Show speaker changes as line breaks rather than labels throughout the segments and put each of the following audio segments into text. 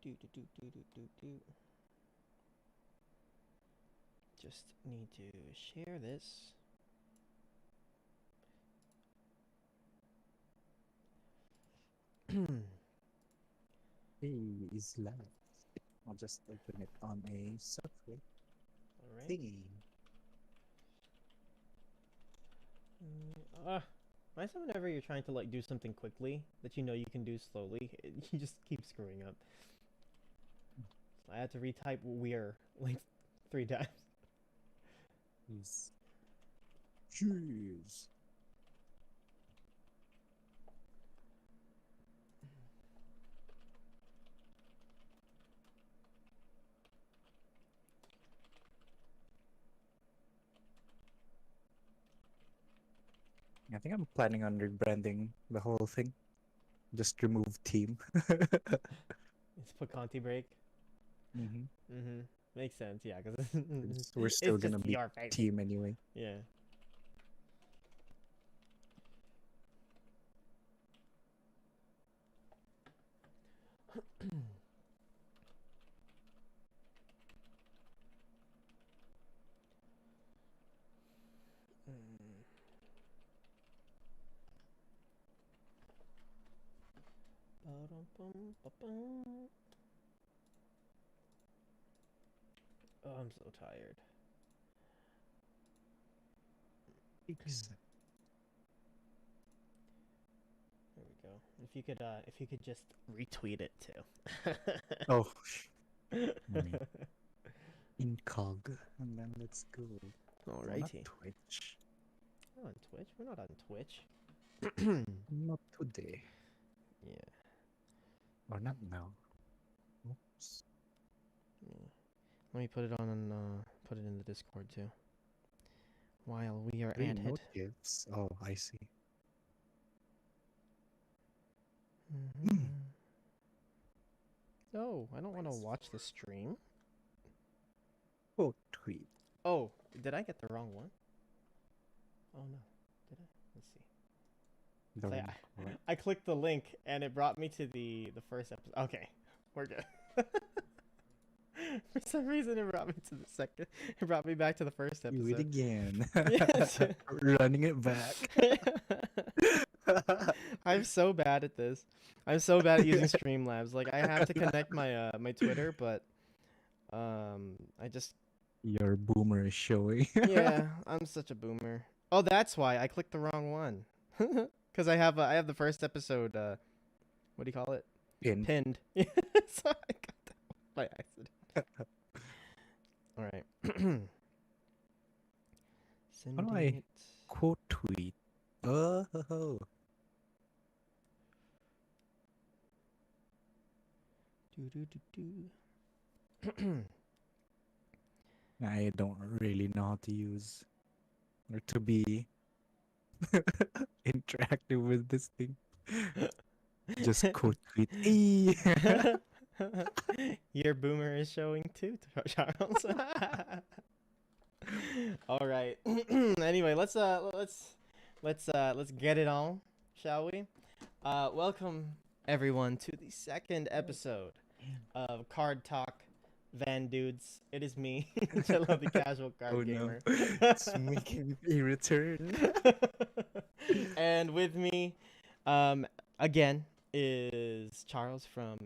Do do do do do do do. Just need to share this.
Hey, is live. I'll just open it on a software
All right.
thingy.
Why is it whenever you're trying to like do something quickly that you know you can do slowly, you just keep screwing up. So I had to retype "we're" like 3 times.
Is cheers. I think I'm planning on rebranding the whole thing. Just remove team.
It's for ContiBreak.
Mm-hmm.
Makes sense, yeah, because
We're still
it's
gonna
just
be
your face.
team anyway.
Yeah. Ba-dum-bum-ba-bum. Oh, I'm so tired. There we go. If you could just retweet it too.
Oh, incog. And then let's go. Oh, not
Alrighty.
Twitch.
We're on Twitch. We're not on Twitch.
Not today.
Yeah.
Or not now. Oops.
Yeah. Let me put it on put it in the Discord too. While we are at it.
Notives. Oh, I see.
Oh, I don't want to watch the stream.
Oh, tweet.
Oh, did I get the wrong one? Oh no, did I? Let's see. I clicked the link and it brought me to the first episode. Okay, we're good. For some reason, it brought me to the second. It brought me back to the first episode.
Do it again.
Yes.
Running it back.
I'm so bad at this. I'm so bad at using Streamlabs. Like I have to connect my my Twitter, but I just
Your boomer is showing.
yeah, I'm such a boomer. Oh, that's why I clicked the wrong one. Because I have the first episode. What do you call it? Pinned. So I got that by accident. All right.
How do I quote tweet? Oh. I don't really know how to use or to be interactive with this thing. Just quote tweet.
Your boomer is showing too, Charles. All right. Anyway, let's get it on, shall we? Welcome everyone to the second episode of CardTalk Van Dudes. It is me, Jello the Casual Card Gamer.
No. It's making a return.
And with me, again, is Charles from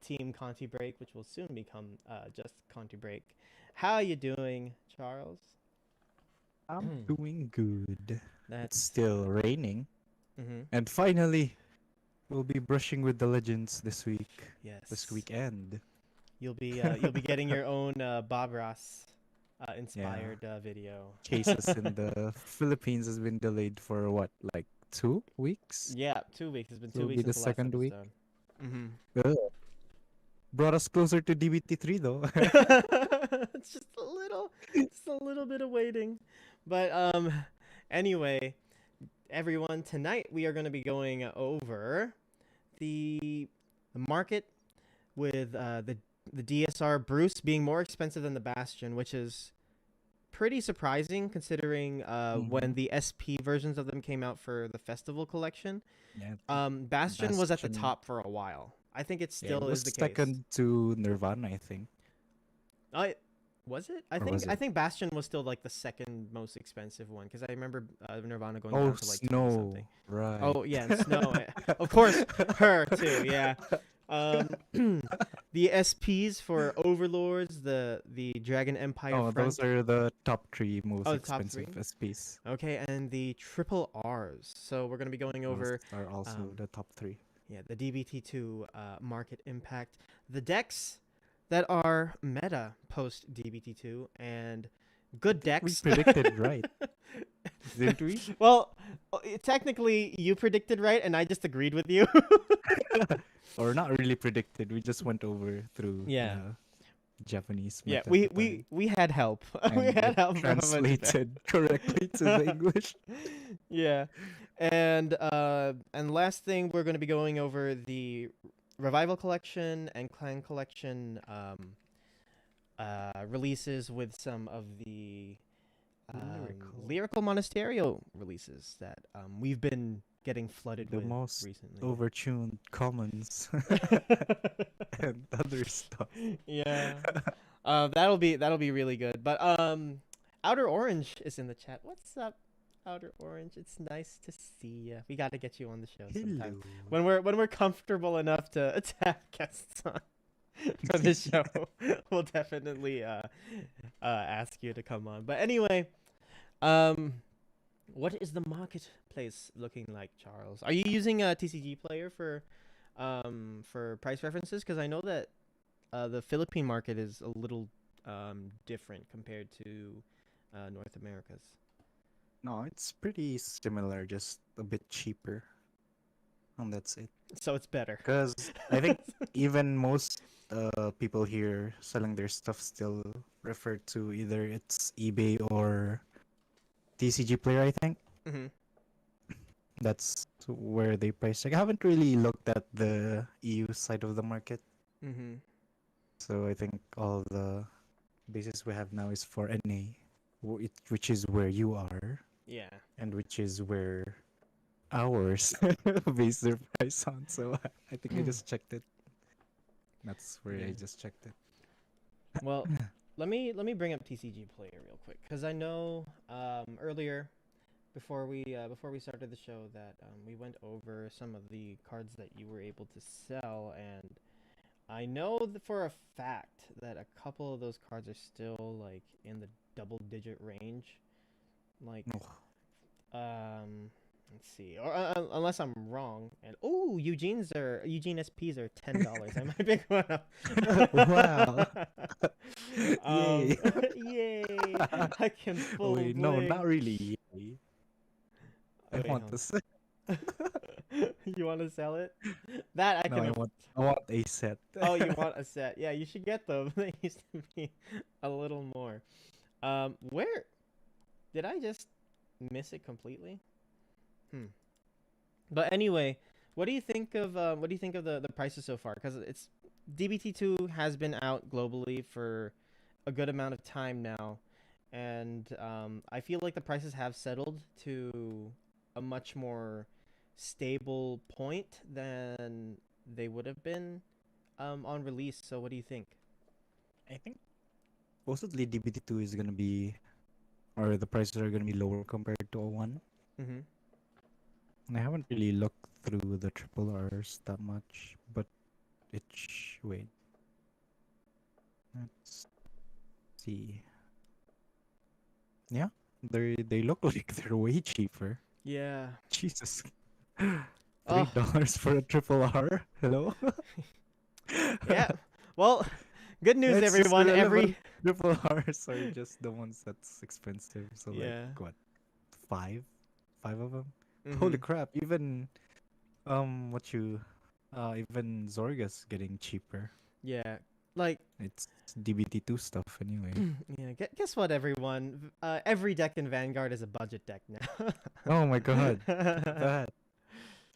teamContiBreak, which will soon become just ContiBreak. How you doing, Charles?
I'm doing good.
That's
It's still raining.
Mm-hmm.
And finally, we'll be brushing with the legends this week.
Yes.
This weekend.
You'll be getting your own Bob Ross inspired video.
Cases in the Philippines has been delayed for what, like 2 weeks?
Yeah, 2 weeks. It's been
So
2 weeks
it'll be
since
the
the last
second week?
episode.
Ugh. Brought us closer to DBT3 though.
It's just a little bit of waiting. But anyway, everyone, tonight we are going to be going over the market with the DSR Bruce being more expensive than the Bastion, which is pretty surprising considering when the SP versions of them came out for the festival collection.
Yeah,
Bastion was at the top for a while. I think it
Yeah, it
still
was
is the case.
second to Nirvana, I think.
Was it? I
Or
think
was
I
it?
think Bastion was still like the second most expensive one because I remember Nirvana going
Oh,
down to like 20 something.
Snow. Right.
Oh yeah, and Snow. Of course, her too. Yeah. Um, the SPs for Overlords, the Dragon Empire
Oh,
Front.
those are the top three most
Oh, the top
expensive
three?
SPs.
Okay, and the triple R's. So we're gonna be going
Those
over
are also the top three.
yeah, the DBT2 market impact, the decks that are meta post DBT2, and good
We
decks.
predicted right, didn't we?
Well, technically you predicted right, and I just agreed with you.
Or not really predicted. We just went over through
Yeah.
Japanese.
Yeah,
meta
we
at the
we
time,
we had help. We
and
had
it
help from a Japan.
translated correctly to the English.
Yeah, and last thing we're going to be going over the Revival Collection and Clan Collection releases with some of the Lyrical Monasterio releases that we've been getting flooded
The
with
most
recently.
overtuned commons and other stuff.
Yeah. That'll be really good. But Outer Orange is in the chat. What's up, Outer Orange? It's nice to see you. We got to get you on the show sometime
Hello.
when we're comfortable enough to attack guests on for this show. We'll definitely ask you to come on. But anyway, what is the marketplace looking like, Charles? Are you using a TCG player for price references? Because I know that the Philippine market is a little different compared to North America's.
No, it's pretty similar, just a bit cheaper. And that's it.
So it's better.
Because I think even most people here selling their stuff still refer to either it's eBay or TCG Player, I think.
Mm-hmm.
That's where they price check. I haven't really looked at the EU side of the market.
Mm-hmm.
So I think all the basis we have now is for NA, which is where you are,
Yeah.
and which is where ours base their price on. So I think I just checked it. That's where I
Yeah.
just checked it.
Well, let me bring up TCG Player real quick because I know earlier before we started the show that we went over some of the cards that you were able to sell, and I know for a fact that a couple of those cards are still like in the double-digit range. Like, let's see, or unless I'm wrong. And Eugene SPs are $10. I might be going up.
Wow!
um,
Yay!
Yay! I can full
Wait, no,
bling.
not really. Yay. I
Wait,
want
hold
to say.
You want to sell it? That I
No,
can.
I want a set.
Oh, you want a set? Yeah, you should get them. They used to be a little more. Where did I just miss it completely? But anyway, what do you think of the prices so far? Because it's DBT2 has been out globally for a good amount of time now, and I feel like the prices have settled to a much more stable point than they would have been on release. So what do you think?
I think supposedly DBT2 is gonna be, or the prices are gonna be lower compared to 01.
Mm-hmm.
And I haven't really looked through the triple R's that much, but wait. Let's see. Yeah, they look like they're way cheaper.
Yeah.
Jesus.
Oh.
$3 for a triple R? Hello?
Yeah. Well, good news,
It's just
everyone.
irrelevant. Triple R's are just the ones that's expensive. So
Yeah.
like what? Five of them?
Mhm.
Holy crap! Even even Zorga's getting cheaper.
Yeah. Like,
It's DBT2 stuff anyway.
yeah. Guess what, everyone? Every deck in Vanguard is a budget deck now.
Oh my god. That.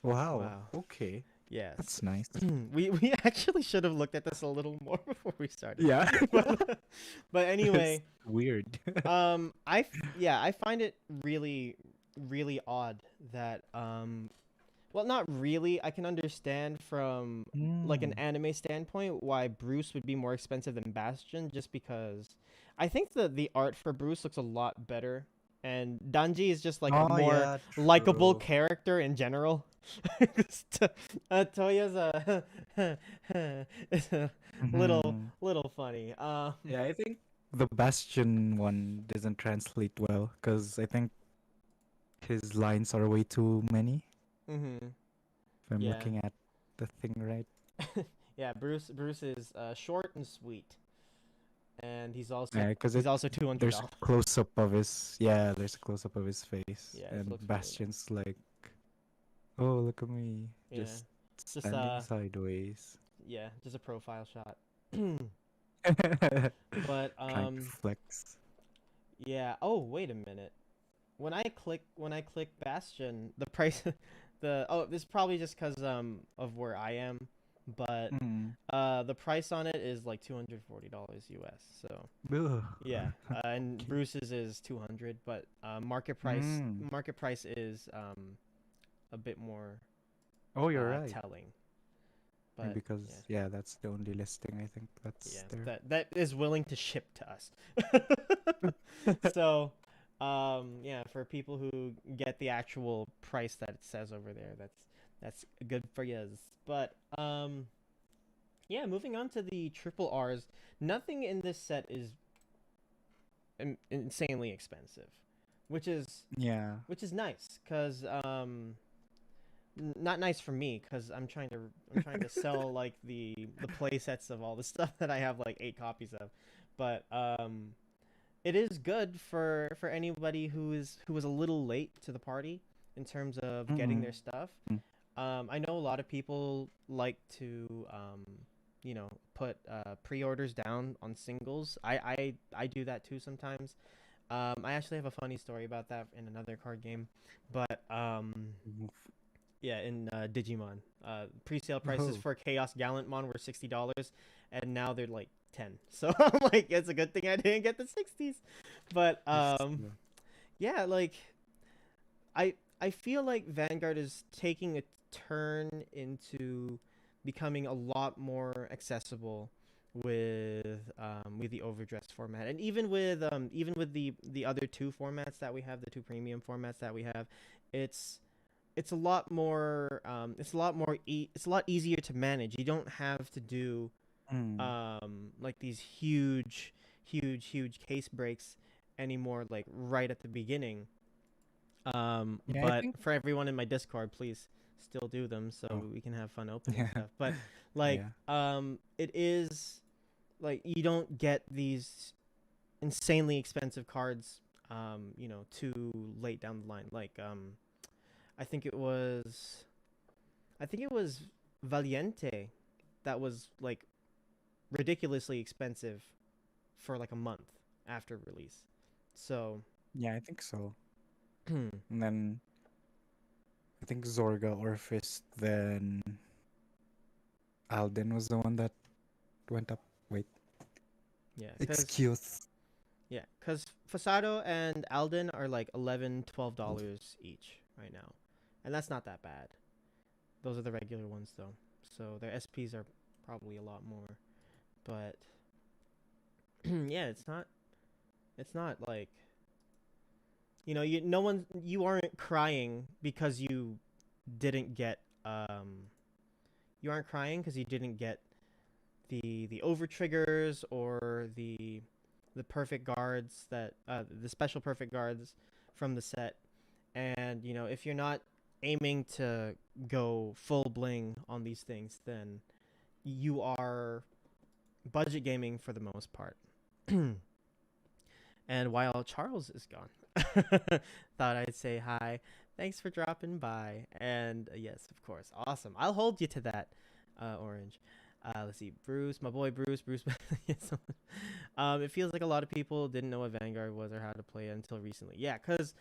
Wow.
Wow.
Okay.
Yes.
That's nice.
We actually should have looked at this a little more before we started.
Yeah.
But anyway,
It's weird.
I find it really, really odd that Well, not really. I can understand from like an
Mm.
anime standpoint why Bruce would be more expensive than Bastion, just because I think the art for Bruce looks a lot better, and Danji is just like a
Oh
more
yeah,
likable
true.
character in general. Toya's a is a
Hmm.
little funny.
Yeah, I think the Bastion one doesn't translate well because I think his lines are way too many.
Mhm.
If I'm
Yeah.
looking at the thing right.
Yeah, Bruce is short and sweet, and
Yeah, because
he's also
there's a
$200.
close up of his there's a close up of his face,
Yeah, it
and
looks really nice.
Bastion's like, oh look at me,
Yeah,
just
just
standing sideways,
yeah, just a profile shot. But
trying to flex.
yeah. Oh, wait a minute. When I click Bastion, the price, this is probably just because of where I am, but
Mm.
the price on it is like $240 US. So
Ugh.
yeah, and
Okay.
Bruce's is 200, but
Mm.
market price is a bit more
Oh, you're right.
telling.
Maybe
But yeah,
because that's the only listing I think that's
yeah,
there.
that is willing to ship to us. So, yeah, for people who get the actual price that it says over there, that's good for yous. But yeah, moving on to the triple R's. Nothing in this set is insanely expensive, which is
Yeah.
nice because not nice for me because I'm trying to sell like the play sets of all the stuff that I have like 8 copies of, but it is good for anybody who was a little late to the party in terms of getting
Mm-mm.
their stuff. I know a lot of people like to put pre-orders down on singles. I do that too sometimes. I actually have a funny story about that in another card game, but yeah, in Digimon. Pre-sale prices
Oh.
for Chaos Gallantmon were $60, and now they're like 10. So I'm like, it's a good thing I didn't get the 60s. But
Yeah.
yeah, like I feel like Vanguard is taking a turn into becoming a lot more accessible with the overdressed format, and even with the other two formats that we have, the two premium formats that we have, it's it's a lot more it's a lot easier to manage. You don't have to do
Mm.
like these huge case breaks anymore, like right at the beginning.
Yeah, I
But
think.
for everyone in my Discord, please still do them so
Oh.
we can have fun opening
Yeah.
stuff. But like
Yeah.
it is like you don't get these insanely expensive cards too late down the line. Like I think it was I think it was Valiente that was like ridiculously expensive for like a month after release. So,
Yeah, I think so. And then I think Zorga or Fist, then Alden was the one that went up. Wait,
yeah,
excuse.
cuz Fasado and Alden are like $11-$12 each right now. And that's not that bad. Those are the regular ones though. So their SPs are probably a lot more. But yeah, it's not like you no one you aren't crying because didn't get you aren't crying because you didn't get the over triggers or the perfect guards that the special perfect guards from the set. And if you're not aiming to go full bling on these things, then you are budget gaming for the most part. And while Charles is gone, thought I'd say hi. Thanks for dropping by. And yes, of course. Awesome. I'll hold you to that, Orange. Let's see. Bruce, my boy Bruce. Bruce. Yes. It feels like a lot of people didn't know what Vanguard was or how to play it until recently. Yeah, because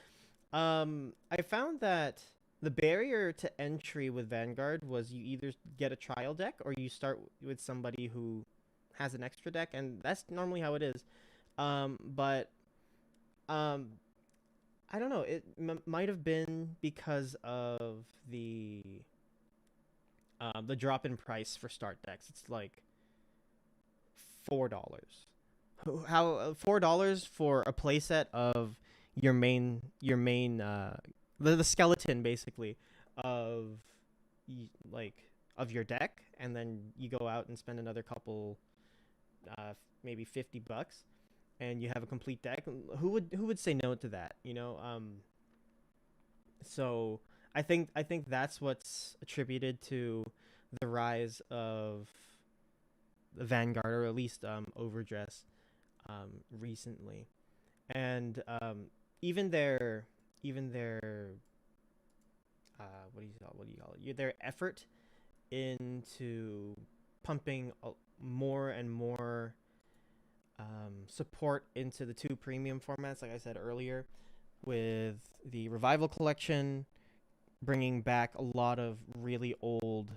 I found that the barrier to entry with Vanguard was you either get a trial deck or you start with somebody who has an extra deck, and that's normally how it is. But um, I don't know. It might have been because of the drop in price for start decks. It's like $4. How $4 for a playset of your main the skeleton basically of like of your deck, and then you go out and spend another couple maybe $50 and you have a complete deck. Who would say no to that, you know? So I think that's what's attributed to the rise of the Vanguard, or at least Overdress recently. And even their what do you call it? Their effort into pumping more and more support into the two premium formats, like I said earlier, with the Revival Collection, bringing back a lot of really old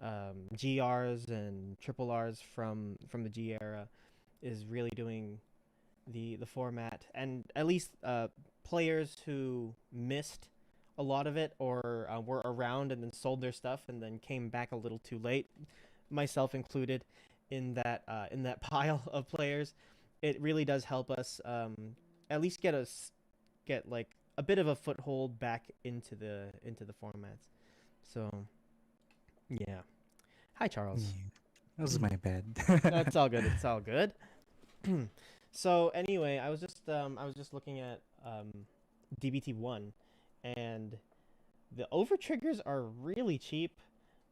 GRs and triple Rs from the G era, is really doing the format, and at least players who missed a lot of it, or were around and then sold their stuff and then came back a little too late, myself included in that pile of players. It really does help us at least get like a bit of a foothold back into the formats. So yeah. Hi, Charles.
Yeah, that was my bad.
That's all good. It's all good. So anyway, I was just looking at DBT1, and the over triggers are really cheap.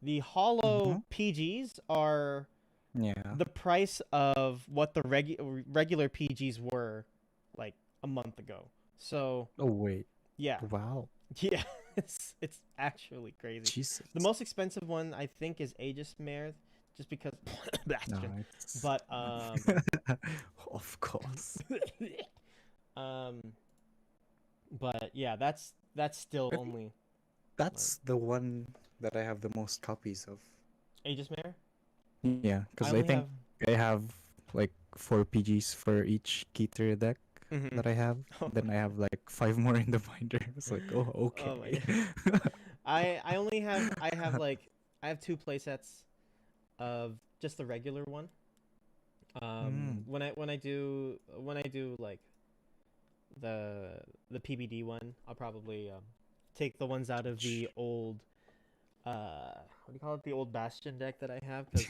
The hollow PGs are
Yeah.
the price of what the regular PGs were like a month ago. So
Oh wait.
yeah,
Wow.
yeah, it's actually crazy.
Jesus.
The most expensive one I think is Aegis Mare, just because.
No,
Bastion.
it's...
But
of course.
um, but yeah, that's still
I think
only
that's the one that I have the most copies of.
Aegis Mare.
Yeah,
I
because I
only
think I have like 4 PGs for each Keter deck
Mhm.
that I have. Then I have like 5 more in the binder. It's like, oh, okay.
Oh my god. I only have I have 2 playsets of just the regular one. When I do like the PBD one, I'll probably take the ones out of the old what do you call it, the old Bastion deck that I have, 'cause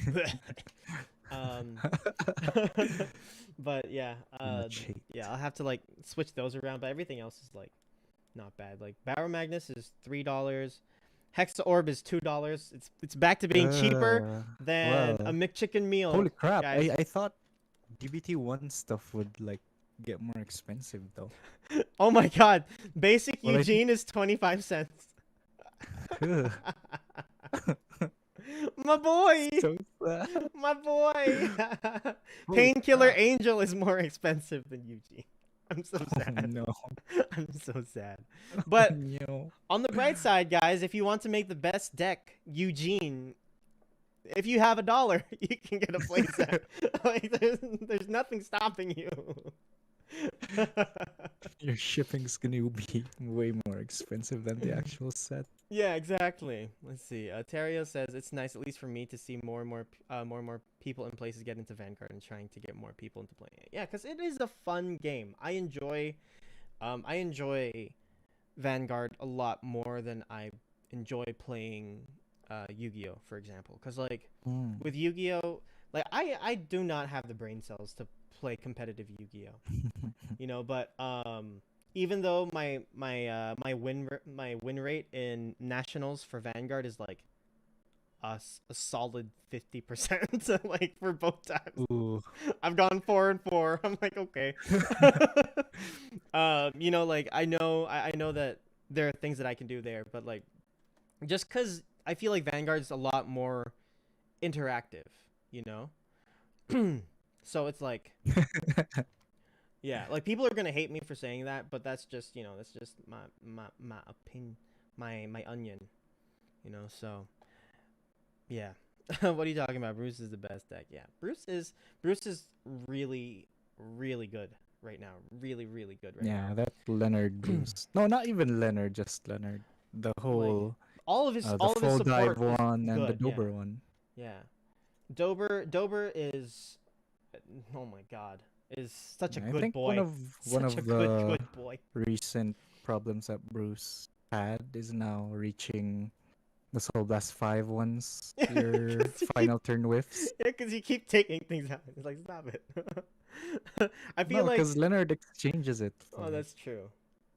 um but yeah,
Cheat.
yeah, I'll have to like switch those around, but everything else is like not bad. Like Barrow Magnus is $3. Hexa Orb is $2. It's back to being cheaper than a
Well,
McChicken meal.
holy crap!
guys.
I thought DBT1 stuff would like get more expensive though.
Oh my god. Basic
Well,
Eugene is 25 cents. My boy.
So sad.
My boy.
Holy
Painkiller
crap.
Angel is more expensive than Eugene. I'm so
Oh,
sad.
no.
I'm so sad. But
No.
on the bright side, guys, if you want to make the best deck, Eugene, if you have $1, you can get a playset. Like there's nothing stopping you.
Your shipping's gonna be way more expensive than the actual set.
Yeah, exactly. Let's see. Terrio says it's nice, at least for me, to see more and more people and places get into Vanguard and trying to get more people into playing it. Yeah, because it is a fun game. I enjoy Vanguard a lot more than I enjoy playing Yu-Gi-Oh, for example. Because like with Yu-Gi-Oh, like I do not have the brain cells to play competitive Yu-Gi-Oh. You know, but even though my win rate in nationals for Vanguard is like a solid 50%, like for both times.
Ooh.
I've gone 4-4. I'm like, okay. You know, like I know that there are things that I can do there, but like just because I feel like Vanguard's a lot more interactive, you know. So it's like, yeah, like people are gonna hate me for saying that, but that's just, you know, that's just my opinion, my onion, you know. So yeah. What are you talking about? Bruce is the best deck. Yeah, Bruce is really, really good. right now. Really, really good right
Yeah,
now.
that Leonard boost. No, not even Leonard, just Leonard. The
Like
whole,
all
the
of his
full dive
support is
one and the
good. Yeah,
Dober one.
yeah. Dober is, oh my god, is such a
Yeah, I
good
think one
boy.
of one
Such a
of the
good boy.
recent problems that Bruce had is now reaching the Soul Blast 5 once your
Because you keep
final turn whiffs.
yeah, because you keep taking things out. It's like stop it. I feel
No,
like
because Leonard exchanges it
oh,
for
that's true.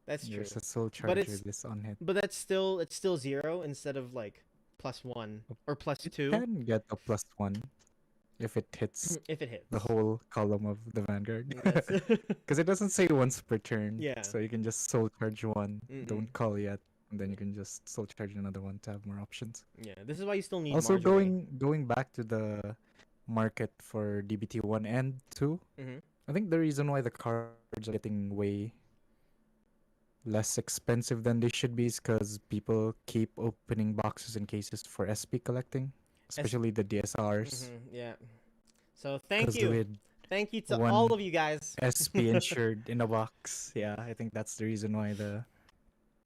That's true.
there's a Soul
But
Charger this on hit.
that's still it's still zero instead of like +1 or
It
+2
can get a +1 if it hits
if it
the
hits.
whole column of the Vanguard.
That's
Because it doesn't say once per turn,
yeah.
so you can just Soul Charge one,
Mm-mm.
don't call yet, and then you can just Soul Charge another one to have more options.
Yeah. This is why you still need
Also,
Marjorie.
going back to the market for DBT 1 and 2,
Mm-hmm.
I think the reason why the cards are getting way less expensive than they should be is because people keep opening boxes and cases for SP collecting, especially the DSRs.
Mm-hmm. Yeah. So thank
Because
you.
with
Thank you to all
one
of you guys.
SP insured in a box, yeah, I think that's the reason why the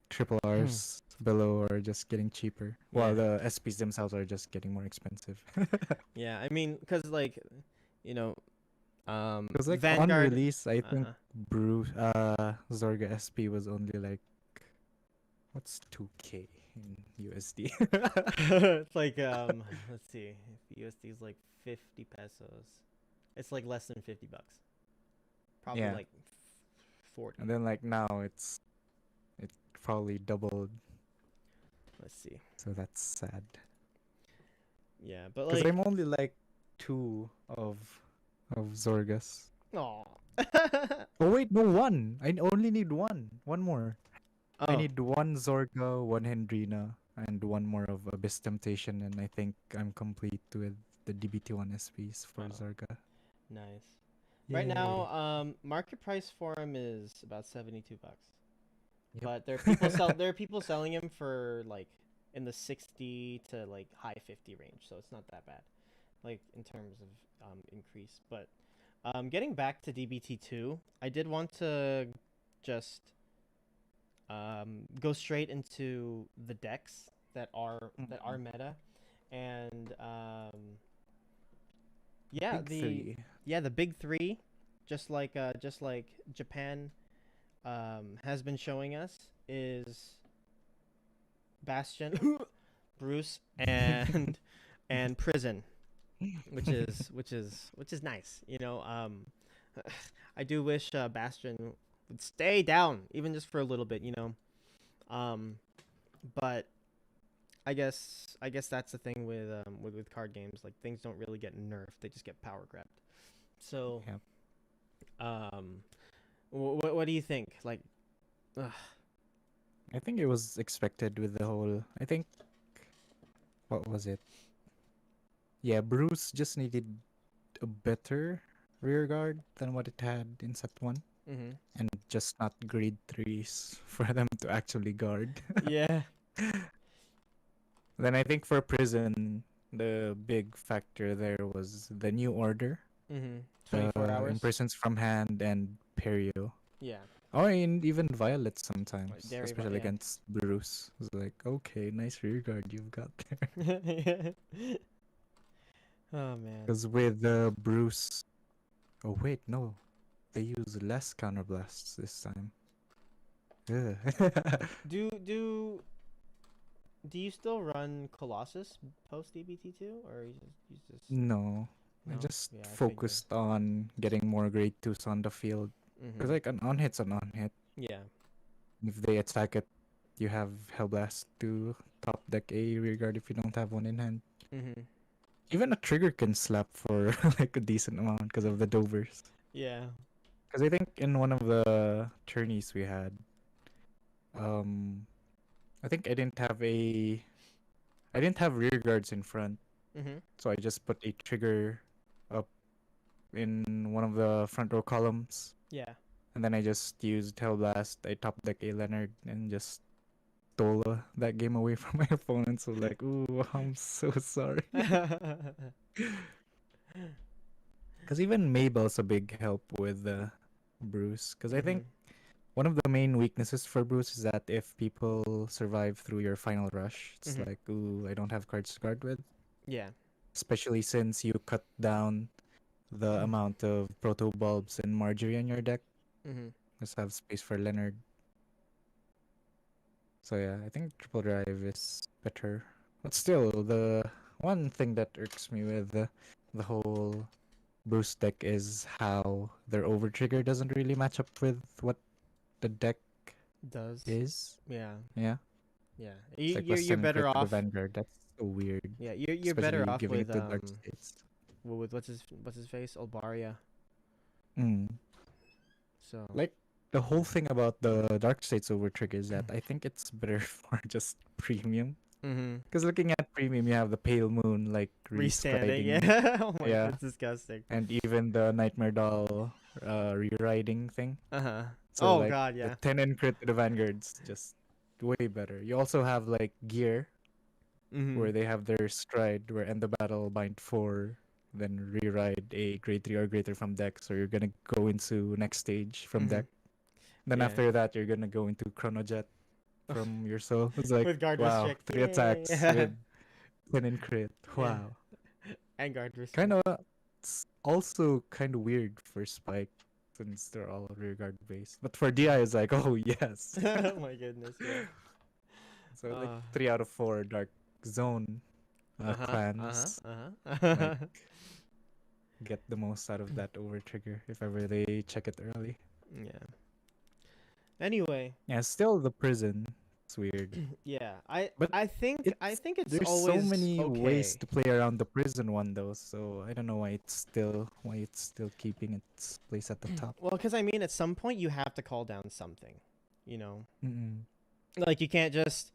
triple Rs below are just getting cheaper, while
Yeah.
the SPs themselves are just getting more expensive.
Yeah. I mean, because like, you know,
Because like on
Vanguard.
release, I think
Uh-huh.
Zorga SP was only like what's 2K in USD?
It's like let's see, if USD is like 50 pesos, it's like less than $50. Probably
Yeah,
like 40.
and then like now it probably doubled,
Let's see.
so that's sad.
Yeah, but
Because
like,
I'm only like two of Zorgas.
oh,
Oh wait, no, one. I only need one. One more. I
oh,
need one Zorga, one Hendrina, and one more of Abyss Temptation, and I think I'm complete with the DBT1 SPs for
oh,
Zorga.
nice. Right now,
Yay.
market price for him is about $72,
Yep.
but there are people selling him for like in the 60 to like high 50 range, so it's not that bad, like in terms of increase. But getting back to DBT2, I did want to just go straight into the decks that are
Mhm.
meta, and yeah,
Big three.
the big three, just like Japan has been showing us is Bastion, Bruce, and and Prison, which is nice. You know, I do wish Bastion would stay down even just for a little bit. You know, but I guess that's the thing with card games. Like things don't really get nerfed; they just get power grabbed. So,
Yep.
um, what do you think? Like, ugh,
I think it was expected with the whole. I think what was it? Yeah, Bruce just needed a better rear guard than what it had in set one,
mm-hmm.
and just not grade threes for them to actually guard.
Yeah,
Then I think for Prison, the big factor there was the new order,
mm-hmm.
the
24 hours.
Imprisons from Hand and Perio.
Yeah,
Oh, and even Violet sometimes,
very
especially
yeah.
against Bruce. It's like, okay, nice rear guard you've got there.
Oh man.
Because with Bruce, oh wait, no, they use less counterblasts this time. Ugh.
Do do do you still run Colossus post DBT2 or you just
No, I
no?
just
Yeah, I figured.
focused on getting more grade twos on the field. Because
Mhm.
like an on hit's an on hit.
Yeah.
If they attack it, you have Hellblast to top deck a rearguard if you don't have one in hand.
Mhm.
Even a trigger can slap for like a decent amount because of the Dovers.
Yeah.
Because I think in one of the tourneys we had, um, I think I didn't have rear guards in front,
Mhm.
so I just put a trigger up in one of the front row columns,
Yeah.
and then I just used Hellblast. I top deck a Leonard and just stole that game away from my opponent. So like, ooh, I'm so sorry. Because even Mabel's a big help with Bruce, because I think
Mhm.
one of the main weaknesses for Bruce is that if people survive through your final rush, it's
Mhm.
like, ooh, I don't have cards to guard with.
Yeah.
Especially since you cut down the amount of Proto Bulbs and Marjorie in your deck.
Mhm.
Just have space for Leonard. So yeah, I think Triple Drive is better. But still, the one thing that irks me with the whole Bruce deck is how their Overtrigger doesn't really match up with what the deck
Does.
is.
Yeah.
Yeah.
Yeah.
It's like
You're
Western
better
Crit to the
off.
Vanguard. That's so weird.
Yeah, you're better
Especially
off
giving it to Dark States.
with what's his face? Albaria.
Mm.
So
Like, the whole thing about the Dark States Overtrigger is that I think it's better for just premium.
mhm.
Because looking at premium, you have the Pale Moon, like,
Restanding,
restriding.
yeah. Oh my,
Yeah.
that's disgusting.
And even the Nightmare Doll reriding thing.
Uh-huh.
So,
Oh
like,
god,
the
yeah.
10 and crit to the Vanguard's just way better. You also have, like, gear, where
Mhm.
they have their stride, where end the battle, bind 4, then reride a grade 3 or greater from deck. So you're gonna go into next stage from
Mhm.
deck. Then
Yeah.
after that, you're gonna go into Chrono Jet from your soul. It's like,
With guard
wow,
restrict.
3
Yay.
attacks with 10 and crit.
Yeah.
Wow.
And guard
Kind
restrict.
of, it's also kind of weird for Spike since they're all rear guard based. But for DI, it's like, oh yes.
Oh my goodness, yeah.
So like
Uh
3 out of 4 Dark Zone
uh-huh. Uh-huh.
clans
Uh-huh.
like get the most out of that over trigger if ever they check it early.
Yeah. Anyway,
Yeah, still the prison. It's weird.
yeah. I
But
I think I
it's
think it's
there's so
always
many ways
okay.
to play around the prison one though, so I don't know why it's still keeping its place at the top.
Well, cuz I mean at some point you have to call down something, you know.
Mm-mm.
Like you can't just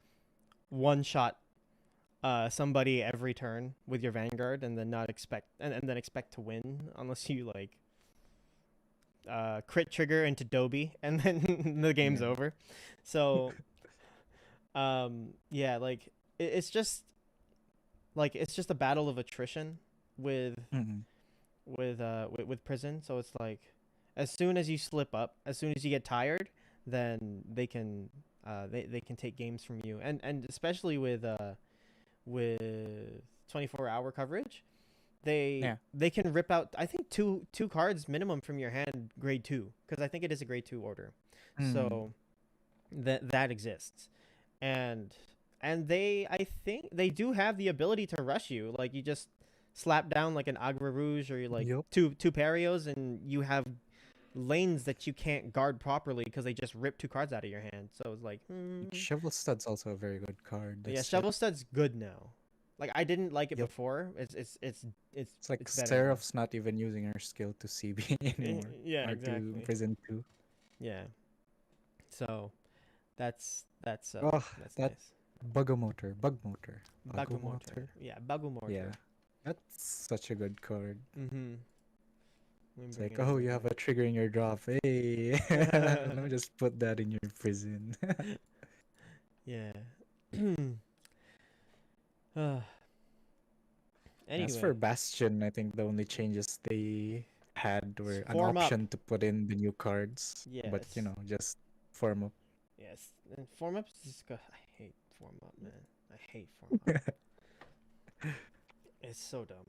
one shot somebody every turn with your Vanguard and then not expect and then expect to win unless you like crit trigger into Dobby and then the game's
Yeah.
over. So yeah, like it's just a battle of attrition with
Mm-mm.
with prison. So it's like as soon as you slip up, as soon as you get tired, then they can take games from you. And especially with 24-hour coverage,
Yeah.
they can rip out I think two cards minimum from your hand grade 2 because I think it is a grade 2 order.
Mm.
So that exists. And I think they do have the ability to rush you. Like you just slap down like an Agra Rouge or you like
Yup.
two Parios and you have lanes that you can't guard properly because they just rip two cards out of your hand. So it's like,
Shovel Stud's also a very good card.
yeah,
That's it.
Shovel Stud's good now. Like I didn't like it
Yep.
before.
It's like
It's better now.
Seraph's not even using her skill to CB anymore.
Yeah,
Or to
exactly.
Prison 2.
Yeah. So that's
Oh,
that's
that
nice.
Bug Motor.
Bagumotor. Yeah,
Yeah.
Bagumotor.
That's such a good card.
Mm-hmm. Let me
It's
bring
like,
it
oh,
over
you have a trigger in your drop. Hey, let me
here.
just put that in your prison.
Yeah. uh,
As for
anyway,
Bastion, I think the only changes they had were an
form up.
option to put in the new cards. But,
Yes.
just form up.
Yes. And form up is just I hate form up, man. I hate form up. It's so dumb.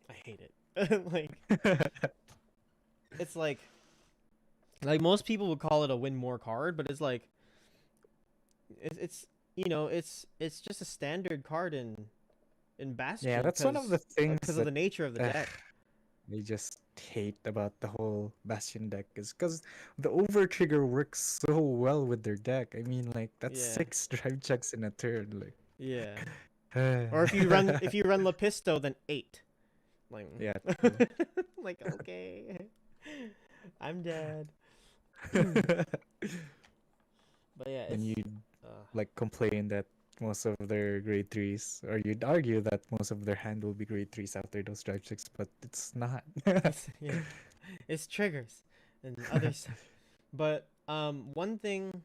I hate it. Like it's like most people would call it a win more card, but it's like it's it's just a standard card in
Yeah,
Bastion
that's one of the things
because of
that
the nature of the deck.
I just hate about the whole Bastion deck is because the over trigger works so well with their deck. I mean, like that's
Yeah.
6 drive checks in a turn.
Yeah.
Like,
Or if you run Lepisto, then 8. Like
yeah, true.
like okay, I'm dead. But yeah,
Then
it's
you'd
uh,
like complain that most of their grade 3s, or you'd argue that most of their hand will be grade 3s after those drive checks, but it's not.
yeah, it's triggers and other stuff. But one thing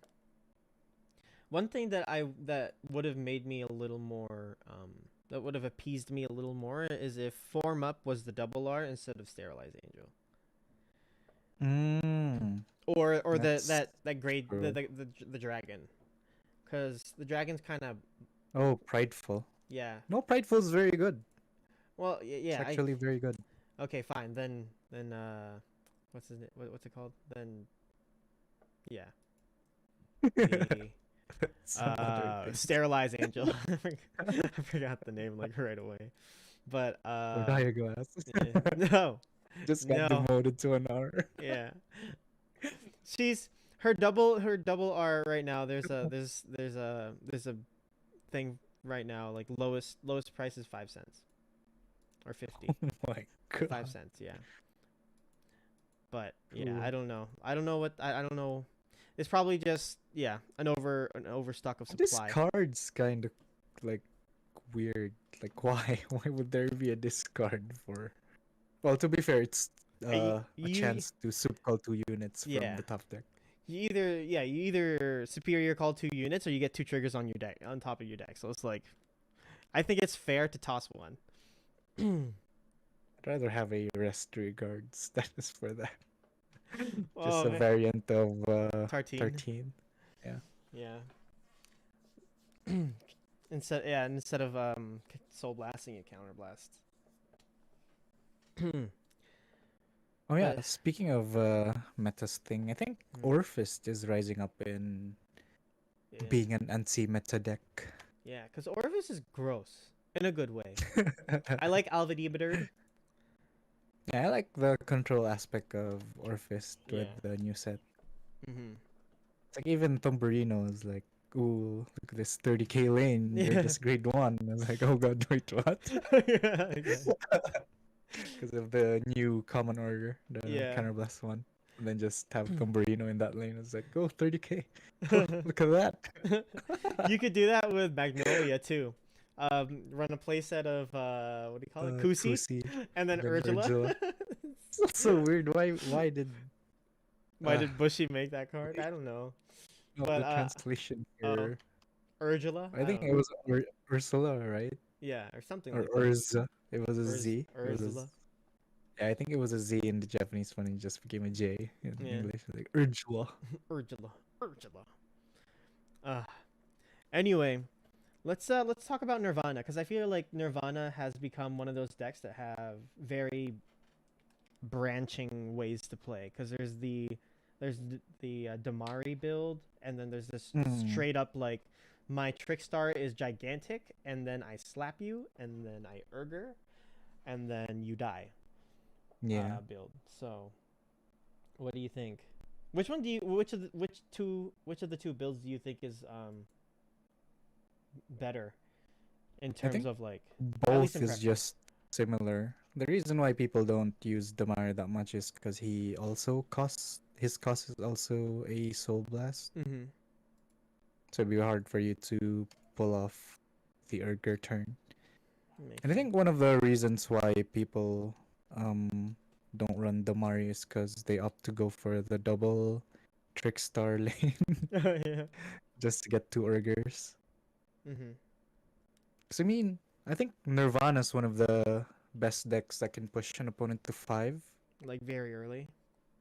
that would have made me a little more that would have appeased me a little more is if form up was the double R instead of sterilize angel.
Mm,
or
that's
that grade
true.
the dragon, because the dragon's kind of,
Oh, Prideful.
yeah.
No, Prideful's very good.
Well,
It's
yeah. I
actually very good.
Okay, fine. Then what's his name? What's it called? Then yeah, the
Some other things.
sterilize angel. I forgot the name like right away. But
Or Diaglass.
yeah. No,
Just got
no,
demoted to an R.
yeah. She's her double R right now. There's a thing right now, like lowest price is 5 cents or 50.
Oh my
5
god.
cents, yeah. But yeah,
Cool.
I don't know. I don't know. It's probably just, yeah, an overstock of
This
supply.
card's kind of like weird. Like why? Why would there be a discard for? Well, to be fair, it's a
You
chance to soup call 2 units from
Yeah.
the top deck.
You either superior call 2 units, or you get 2 triggers on your deck, on top of your deck. So it's like, I think it's fair to toss one.
I'd rather have a rest regard status for that. Just
Oh
a
man.
variant of
Tartine.
13. Yeah.
Yeah. Instead of soul blasting, you counter blast.
Oh yeah,
But
speaking of metas thing, I think
mm,
Orphist is rising up in
yeah,
being an anti-meta deck.
yeah, because Orvis is gross in a good way. I like Alva Bird.
Yeah, I like the control aspect of Orphist with
Yeah.
the new set.
Mm-hmm.
It's like even Tomborino is like, ooh, look at this 30k lane. You're
Yeah.
just grade 1. I was like, oh god, wait, what?
Yeah.
Because of the new common order, the
Yeah.
counterblast one. And then just have Tomborino in that lane. It's like, oh, 30k. Oh, look at that.
You could do that with Magnolia too. Run a playset of what do you call it, Kusi,
Kusi,
and then
then
Urgula.
Urgula. It's so weird. Why did
Why did Bushy make that card? I don't know.
no,
But
the translation
oh,
here?
Urgula.
I
I
think
don't
it
know.
was Ursula, right?
Yeah, or something
Or
like that.
Urza. It was a Z. It was a
Ursula.
yeah, I think it was a Z in the Japanese one. It just became a J in
Yeah.
English. Like Urgula.
Urgula. Urgula. Uh Anyway, let's talk about Nirvana, because I feel like Nirvana has become one of those decks that have very branching ways to play. Because there's the Damari build, and then there's this
Mm,
straight up like, my Trickstar is gigantic, and then I slap you, and then I Urger, and then you die.
yeah.
Build. So, what do you think? Which one do you which of the two builds do you think is better in
I
terms
think
of like, at least
both
in
is
preference?
just similar. The reason why people don't use Damar that much is because he also costs his cost is also a soul blast.
Mm-hmm.
So it'd be hard for you to pull off the Urger turn. And
Makes
I
sense.
think one of the reasons why people don't run Damari is because they opt to go for the double Trickstar lane
Yeah.
just to get 2 Urgers.
Mm-hmm.
So I mean, I think Nirvana's one of the best decks that can push an opponent to 5.
Like very early.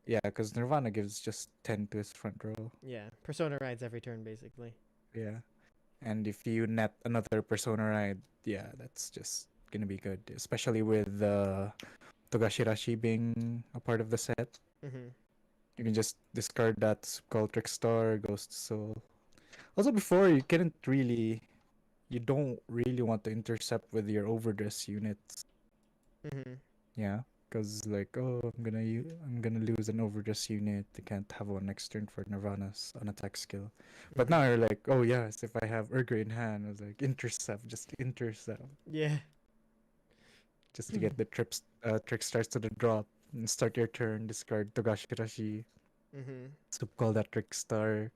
Yeah, because Nirvana gives just 10 to his front row.
Yeah. Persona rides every turn basically.
Yeah. And if you net another Persona ride, yeah, that's just gonna be good. Especially with Togashirashi being a part of the set.
Mm-hmm.
You can just discard that Call Trickstar, Ghost Soul. Also before you don't really want to intercept with your overdress units.
Mm-hmm.
Yeah. Because like, oh, I'm gonna lose an overdress unit. I can't have one next turn for Nirvana's unattack skill. But
Mm-hmm.
now you're like, oh yes, if I have Urger in hand, I was like, just intercept,
Yeah.
just to get the trick starts to the drop and start your turn. Discard Togashirashi,
Mm-hmm.
subcall that trick star.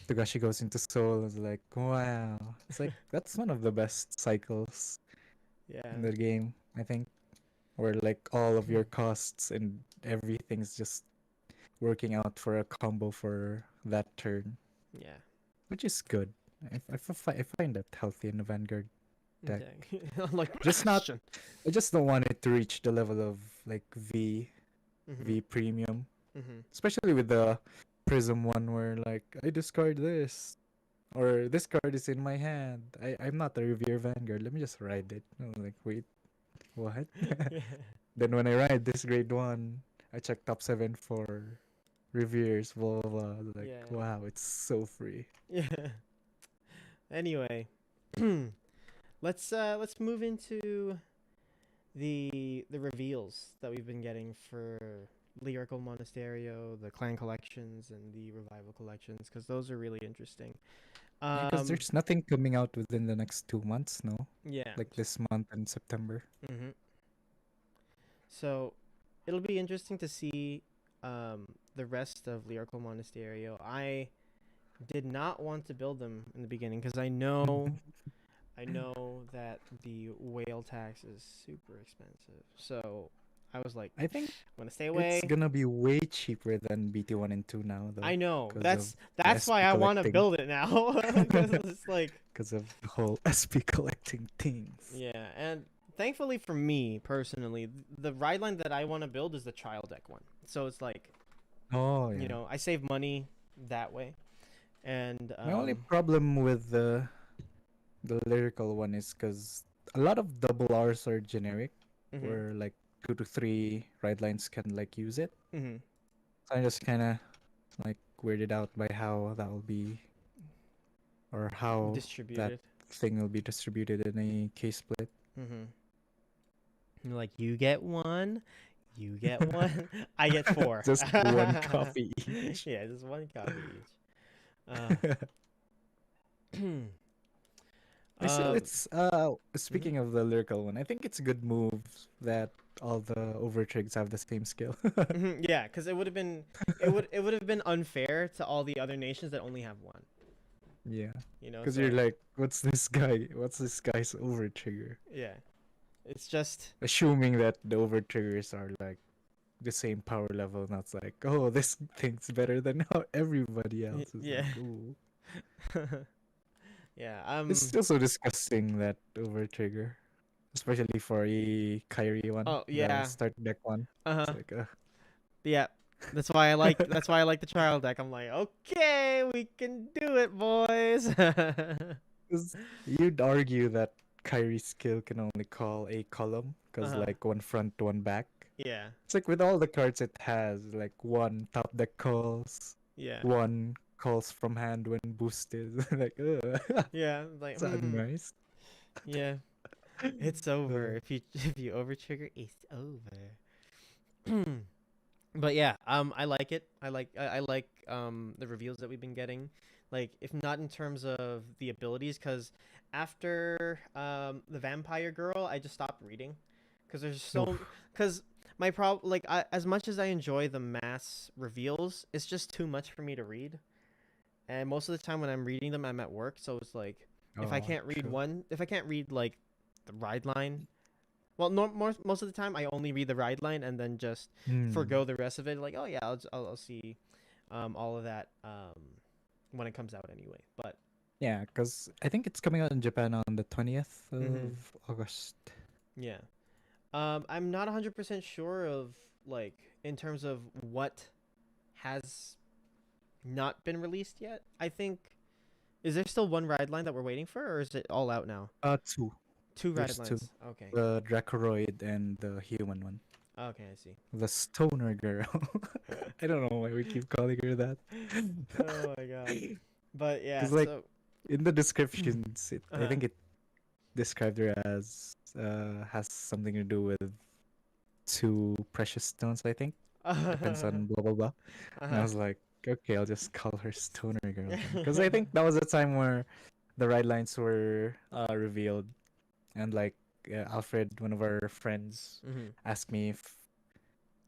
Togashi goes into soul. I was like, wow, it's like that's one of the best cycles
Yeah.
in the game. I think where like all of your costs and everything's just working out for a combo for that turn,
Yeah.
which is good. I find that healthy in the Vanguard deck.
Like
Just not.
Bastion.
I just don't want it to reach the level of like V
Mm-hmm.
V premium.
Mm-hmm.
Especially with the Prism one where like I discard this or this card is in my hand. I'm not a Revere Vanguard. Let me just ride it. I'm like, wait, what?
Yeah.
Then when I ride this grade 1, I check top 7 for Revere's, blah, blah, blah. Like,
Yeah.
wow, it's so free.
Yeah. Anyway, let's move into the reveals that we've been getting for Lyrical Monasterio, the Clan collections, and the Revival collections, because those are really interesting.
Because there's nothing coming out within the next 2 months, no?
Yeah.
Like this month and September.
Mm-hmm. So it'll be interesting to see the rest of Lyrical Monasterio. I did not want to build them in the beginning because I know that the whale tax is super expensive. So I was like,
I think
I'm gonna stay away.
it's gonna be way cheaper than BT1 and 2 now, though.
I know.
'cause
That's
of
that's why
SP
I want to
collecting.
build it now. Because it's like,
Because of the whole SP collecting things.
yeah, and thankfully for me personally, the ride line that I want to build is the child deck one. So it's like,
Oh, yeah.
you know, I save money that way. And
My only problem with the lyrical one is because a lot of double R's are generic,
mhm,
where like 2 to 3 ride lines can like use it.
mhm,
So I'm just kind of like weirded out by how that will be, or how that
distributed.
thing will be distributed in a case split.
Mhm. You're like, you get one, you get one, I get 4.
Just 1 copy each.
Yeah, just 1 copy each.
I still,
Uh,
it's speaking of the lyrical one, I think it's a good move that all the overtrigs have the same skill.
yeah, because it would have been it would have been unfair to all the other nations that only have one.
Yeah,
You know,
because
so
you're like, what's this guy? What's this guy's overtrigger?
yeah, it's just
Assuming that the overtriggers are like the same power level, and it's like, oh, this thing's better than how everybody else is.
yeah,
Like, ooh.
yeah.
It's still so disgusting, that overtrigger, especially for a Kyrie one,
Oh
the
yeah.
start deck one.
Uh
It's
huh.
like,
Yeah. That's why I like the child deck. I'm like, okay, we can do it, boys.
'cause you'd argue that Kyrie's skill can only call a column, because
Uh-huh.
like one front, one back.
Yeah.
It's like with all the cards it has, like one top deck calls,
Yeah.
one calls from hand when boosted. Like,
Yeah. Like,
it's nice.
yeah. It's over. If you over trigger, it's over. But yeah, I like it. I like the reveals that we've been getting. Like, if not in terms of the abilities, because after the vampire girl, I just stopped reading, because there's so
Oof.
because my problem, like, as much as I enjoy the mass reveals, it's just too much for me to read. And most of the time when I'm reading them, I'm at work, so it's like, if I
Oh,
can't read
true.
if I can't read like the ride line, well, no, most of the time I only read the ride line and then just forgo the rest of it. Like, oh yeah, I'll see all of that when it comes out anyway. But
Yeah, because I think it's coming out in Japan on the 20th of
Mhm.
August.
yeah, I'm not 100% sure of, like, in terms of what has not been released yet. I think, is there still one ride line that we're waiting for, or is it all out now?
2.
Two ride
There's 2.
lines. Okay.
The Dracoroid and the human one.
Okay, I see.
The stoner girl. I don't know why we keep calling her that.
Oh my god. But yeah,
Because like
so
in the descriptions, I
uh-huh.
think it described her as has something to do with 2 precious stones. I think depends on blah blah blah. And I
Uh-huh.
was like, okay, I'll just call her stoner girl, because I think that was the time where the ride lines were revealed, and like Alfred, one of our friends,
Mhm.
asked me if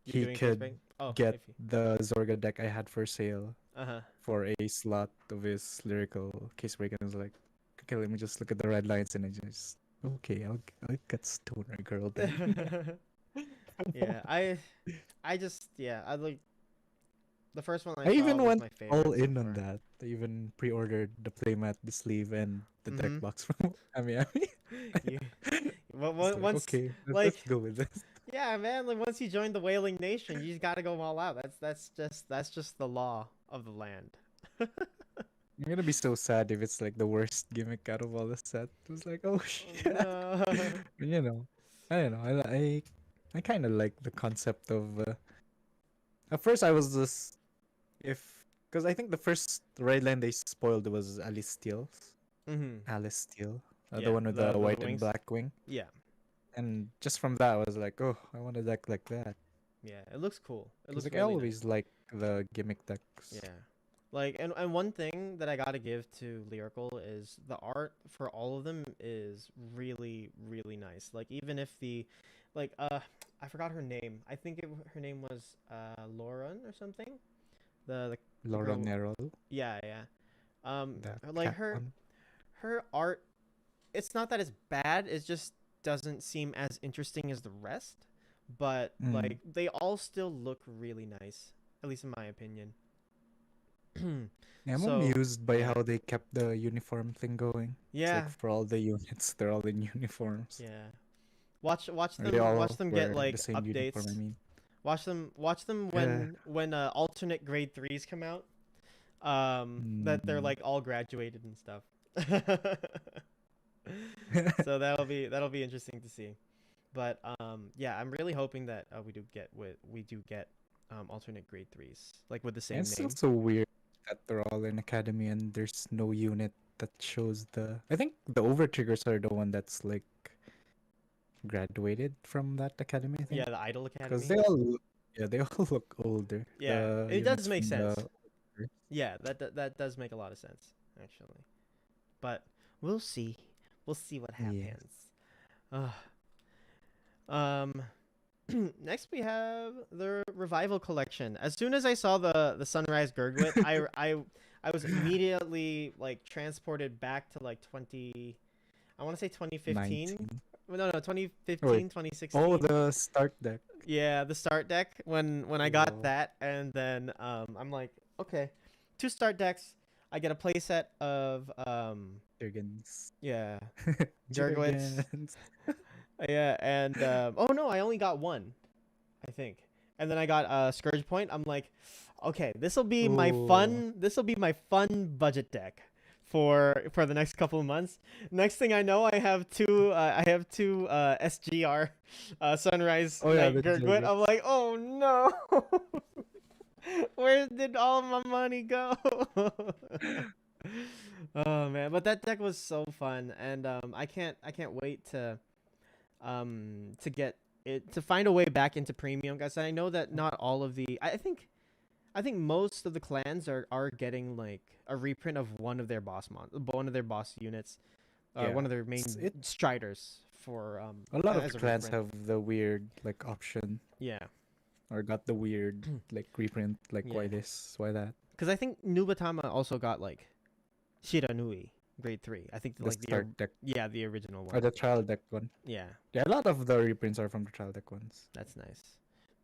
You're
he
doing case
could
break? Oh,
get
iffy.
the Zorga deck I had for sale
Uh-huh.
for a slot of his lyrical case break, and I was like, okay, let me just look at the red lines, and I just, okay, I'll get stoner girl then.
Yeah, I just, yeah, I like the first one I
I
saw
even
was
went
my
all
favorite so
in on
far.
that. I even pre-ordered the playmat, the sleeve, and the deck
Mhm.
box from Ami Ami.
You
It's like,
once
okay, let's
like
go with this.
Yeah, man. Like once you join the Whaling Nation, you just gotta go all out. That's just the law of the land.
I'm gonna be so sad if it's like the worst gimmick out of all the set. It was like, oh
Oh
shit.
no.
You know, I don't know. I kind of like the concept of. At first, I was just if because I think the first red line they spoiled was Alice Steel,
Mhm.
Alice Steel, the
Yeah.
one with the
The
white and
wings.
black wing.
Yeah.
And just from that, I was like, oh, I want a deck like that.
Yeah. It looks cool. It
Because
looks
like I
really nice.
always like the gimmick decks.
Yeah. Like and one thing that I gotta give to Lyrical is the art for all of them is really really nice. Like even if the like I forgot her name. I think her name was Lauren or something. The
Laura
girl.
Nero,
Yeah, yeah.
that
Like
cat one.
her art. It's not that it's bad. It just doesn't seem as interesting as the rest. But
Mm.
like they all still look really nice, at least in my opinion.
Yeah, I'm
So
amused by
yeah,
how they kept the uniform thing going. It's like
yeah,
for all the units, they're all in uniforms.
yeah. Watch
Or they
watch
all
them get
wear the
like
same uniform, I
updates.
mean.
Watch them
Yeah.
when alternate grade threes come out. That they're
Mm.
like all graduated and stuff. So that'll be interesting to see. But yeah, I'm really hoping that we do get alternate grade threes like with the
And
same
it's still
name.
so weird that they're all in academy and there's no unit that shows the. I think the overtriggers are the one that's like graduated from that academy. I
Yeah,
think
the Idol
because
Academy.
they all, yeah, they all look older.
Yeah,
The
it does
units
make
from the.
sense. Yeah, that does make a lot of sense actually. But we'll see. We'll see what
Yes.
happens. Uh, um, next we have the Revival Collection. As soon as I saw the Sunrise Gurgwit, I was immediately like transported back to like 20. I want to say 2015.
19.
No, no,
Oh, wait.
2015,
Oh,
2016.
the start deck.
Yeah, the start deck when I got
Oh,
that, and then I'm like, okay, two start decks. I get a playset of
Jurgens.
yeah, Gurgwitz.
Jurgens.
Yeah, and oh no, I only got one, I think. And then I got Scourge Point. I'm like, okay, this will be my
Oh,
fun. This will be my fun budget deck for the next couple of months. Next thing I know, I have two SGR Sunrise
oh yeah,
Night
the
Gurgwit. I'm
Jurgens.
like, oh no, where did all my money go? Oh man, but that deck was so fun, and I can't wait to get it to find a way back into premium, guys. I know that not all of the I think most of the clans are getting like a reprint of one of their boss units,
Yeah,
one of their main
it.
striders for
A lot of
as a
clans
reprint.
have the weird like option
Yeah,
or got the weird like reprint like why
yeah.
this, why that.
Because I think Nubatama also got like Shiranui grade 3. I think
The
like
start deck
yeah, the original
or
one.
the trial deck one.
Yeah,
Yeah, a lot of the reprints are from the trial deck ones.
that's nice.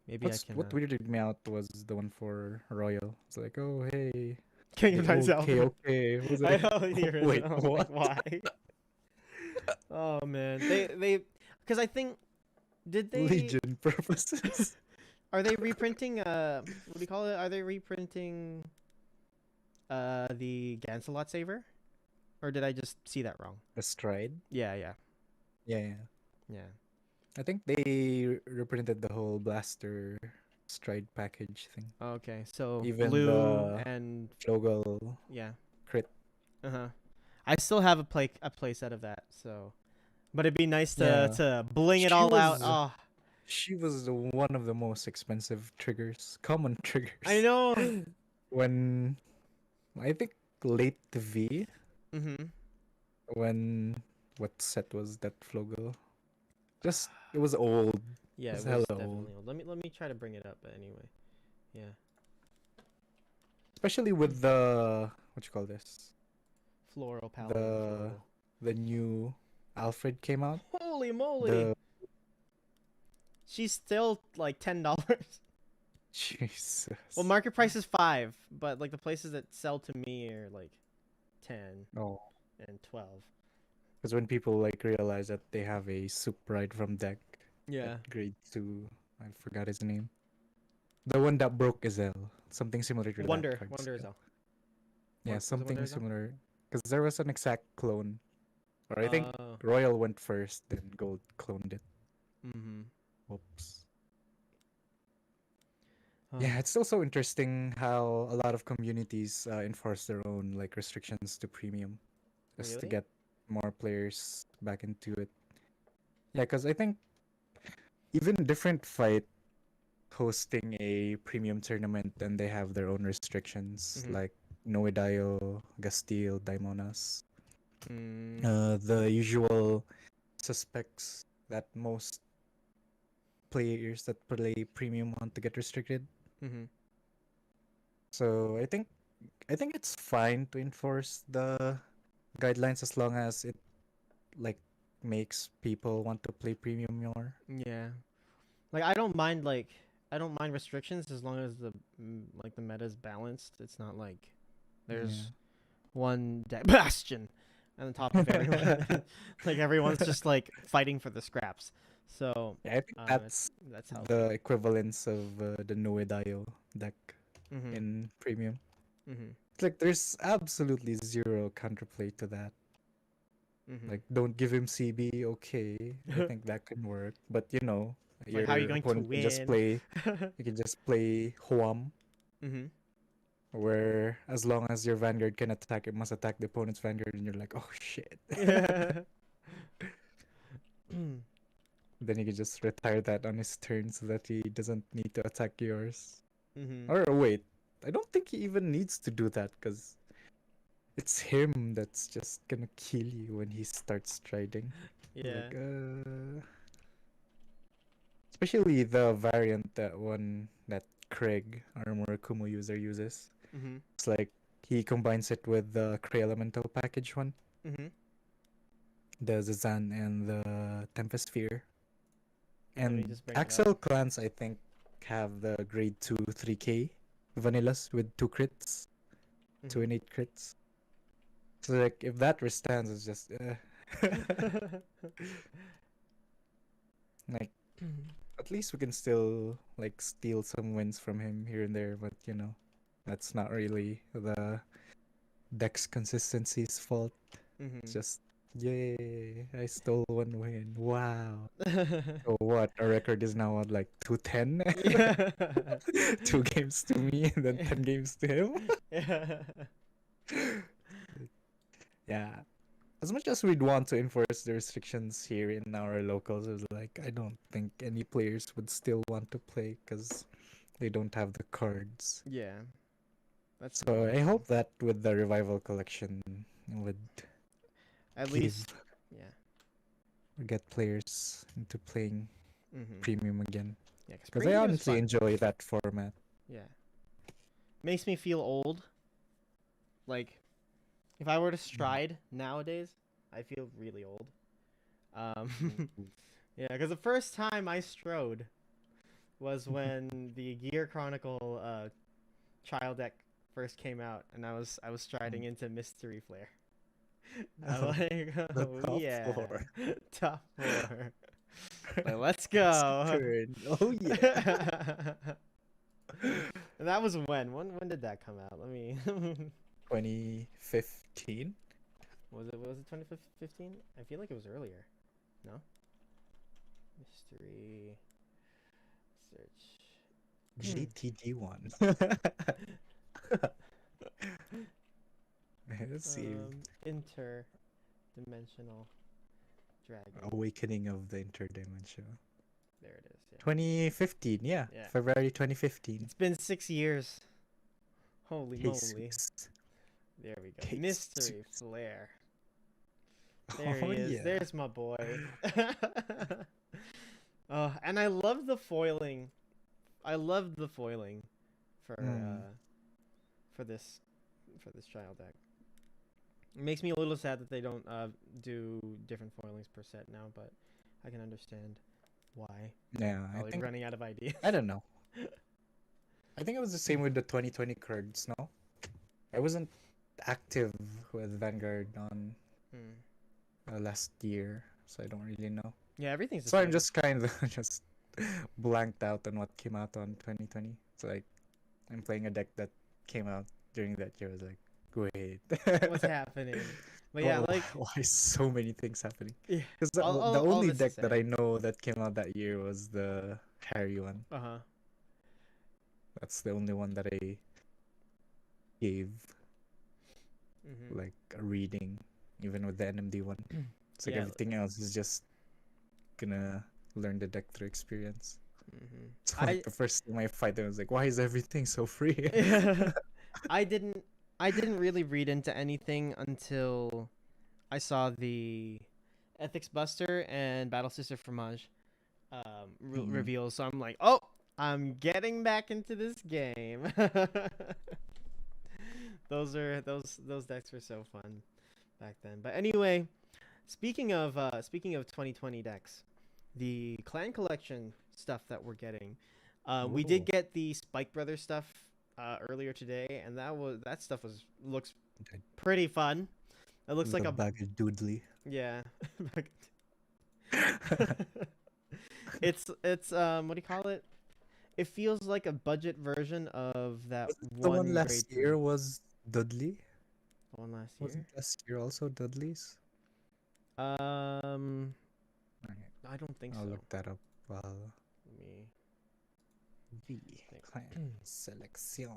Maybe I can
What weirded me out was the one for Royal. It's like, oh hey,
King
the
of
old
myself.
KOK. Was
I
like,
know the
oh, wait,
original. Like
what?
why? Oh man, they because I think did they
Legion purposes.
are they reprinting what do you call it? Are they reprinting the Gancelot saver, or did I just see that wrong?
The stride.
Yeah, yeah,
Yeah, yeah.
yeah.
I think they reprinted the whole blaster stride package thing.
Okay, so
Even
blue
the
and
Flogel
yeah,
crit.
I still have a play set of that, so but it'd be nice to
Yeah.
bling it
She
all out.
was
Oh,
she was one of the most expensive triggers, common
I
triggers.
know.
When I think late V,
Mhm.
when what set was that Flogel? Just it was old. It
Yeah,
was
it was
hella old.
definitely old. Let me try to bring it up, but anyway. Yeah.
Especially with the what you call this?
Floral Paladin
The
Flogel.
the new Alfred came out.
Holy moly.
The
She's still like $10.
Jesus.
Well, market price is 5, but like the places that sell to me are like 10
Oh,
and 12.
because when people like realize that they have a soup ride from deck,
Yeah.
at grade 2. I forgot his name. The one that broke Ezel. Something similar to that card
Wonder
skill.
Zell.
Yeah,
Was it Wonder
something
Zell?
similar. Because there was an exact clone. Or I think
Oh.
Royal went first, then Gold cloned it.
Mm-hmm.
Whoops.
Oh.
Yeah, it's also interesting how a lot of communities enforce their own like restrictions to premium, just to
Really?
get more players back into it. Yeah, because I think even different fight hosting a premium tournament and they have their own restrictions,
Mm-hmm.
like Noedayo, Gastile, Daimonas.
Mm.
The usual suspects that most players that play premium want to get restricted.
Mm-hmm.
So I think it's fine to enforce the guidelines as long as it like makes people want to play premium more.
Yeah. Like I don't mind restrictions as long as like the meta is balanced. It's not like there's one bastion on the top of everyone.
Yeah.
Like everyone's just like fighting for the scraps. So
Yeah, I think
that's
that's
that's healthy.
the equivalence of the Noedayo deck
Mhm.
in premium.
Mhm.
It's like there's absolutely zero counterplay to that.
Mhm.
Like don't give him CB, okay. I think that can work. But
Like how are you
your
going to
opponent can just
win?
play you can just play Huam,
Mhm.
where as long as your Vanguard can attack, it must attack the opponent's Vanguard, and you're like, oh shit. Then you can just retire that on his turn so that he doesn't need to attack yours.
Mhm.
Or wait, I don't think he even needs to do that because it's him that's just gonna kill you when he starts striding.
Yeah.
Like, especially the variant that Craig, our Murakumo user, uses.
Mhm.
It's like he combines it with the Cray Elemental package one,
Mhm.
the Zazan and the Tempest Sphere.
Let me
And
just bring it up.
Axel clans, I think, have the grade 2 3K vanillas with 2 crits, 2
Mhm.
and 8 crits. So, like, if that withstands, it's just. Like, at least we can still, like, steal some wins from him here and there, but, that's not really the Dex consistency's fault. It's
Mhm.
just, yay, I stole one win. Wow. So what? Our record is now at like 210?
Yeah.
2 games to me and then 10 games to him?
Yeah.
Yeah. As much as we'd want to enforce the restrictions here in our locals, it's like, I don't think any players would still want to play because they don't have the cards.
Yeah. That's
So I
understandable.
hope that with the revival collection would
At
give
least, yeah.
or get players into playing
Mhm.
premium again.
Yeah, because
Because I
premium is
honestly
fun.
enjoy that format.
Yeah. Makes me feel old. Like, if I were to stride nowadays, I feel really old.
Ooh.
Yeah, because the first time I strode was when the Gear Chronicle trial deck first came out, and I was striding into Mystery Flare. I'm
Oh,
like,
the
oh
top
yeah,
four.
top four. Like, let's
It's
go.
turn. Oh yeah.
And that was when did that come out? Let me
2015.
was it 2015? I feel like it was earlier. No? Mystery search.
GTD1. Let's see.
Interdimensional dragon.
Awakening of the Interdimensional.
There it is. Yeah.
2015, yeah.
Yeah.
February 2015.
It's been 6 years. Holy moly.
Jesus.
There we go.
Jesus.
Mystery Flare. There
Oh
he is.
yeah.
There's my boy. Oh, and I love the foiling. I love the foiling for
Mm.
for this for this child deck. It makes me a little sad that they don't do different foilings per set now, but I can understand why.
Yeah,
Probably running out of ideas.
I don't know. I think it was the same with the 2020 cards, no? I wasn't active with Vanguard on
Hmm.
last year, so I don't really know.
Yeah, everything's the
So I'm
same.
just kind of just blanked out on what came out on 2020. It's like I'm playing a deck that came out during that year. I was like, wait,
What's happening? But yeah,
why,
like
why so many things happening?
yeah,
Because the
all
only
this to
deck that
say.
I know that came out that year was the Harry one.
Uh-huh.
That's the only one that I gave
Mm-hmm.
like a reading, even with the NMD one. It's like
Yeah.
everything else is just gonna learn the deck through experience.
Mm-hmm.
So
I
like the first time I fight, I was like, why is everything so free?
I didn't really read into anything until I saw the Ethics Buster and Battle Sister Fromage
Mm.
reveals. So I'm like, oh, I'm getting back into this game. Those decks were so fun back then. But anyway, speaking of 2020 decks, the clan collection stuff that we're getting, we did
Ooh,
get the Spike Brothers stuff earlier today, and that stuff looks pretty fun. It looks like
the
a
bag of doodly.
yeah. It's what do you call it? It feels like a budget version of that
Was it the one
one grade
last
3.
year was Dudley?
The one last
Wasn't
year.
last year also Dudley's?
Um,
Alright,
I don't think
I'll
so.
look that up while
Let me
the
think.
clan selection.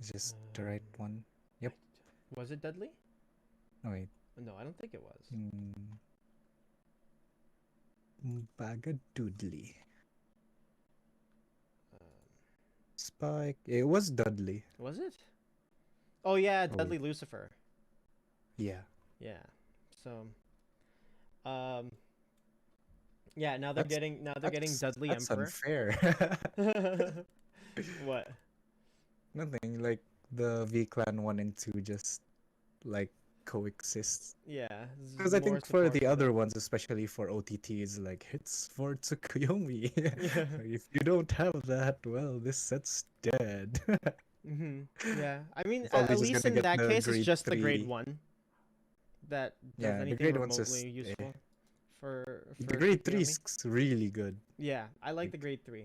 Is this the right one? Yep.
Was it Dudley?
Oh wait.
No, I don't think it was.
Bagadoodly.
Um,
Spike. It was Dudley.
was it? Oh yeah,
Oh
Dudley Lucifer.
yeah.
Yeah. So, um, yeah. Now they're getting Dudley
That's
Emperor.
unfair.
What?
Nothing. Like the V Clan 1 and 2 just like coexist.
Yeah.
Because I
More
think for
support
the other
them.
ones, especially for OTTs, like hits for Tsukuyomi.
Yeah.
If you don't have that, well, this set's dead.
Yeah. I mean,
Probably
at
just
least
gonna
in
get
that
the
case, it's
grade
just the grade
3.
1 that does
Yeah, the
anything
grade one's just
remotely useful for
the grade 3
Tsukuyomi.
is really good.
Yeah, I like
Like,
the grade 3.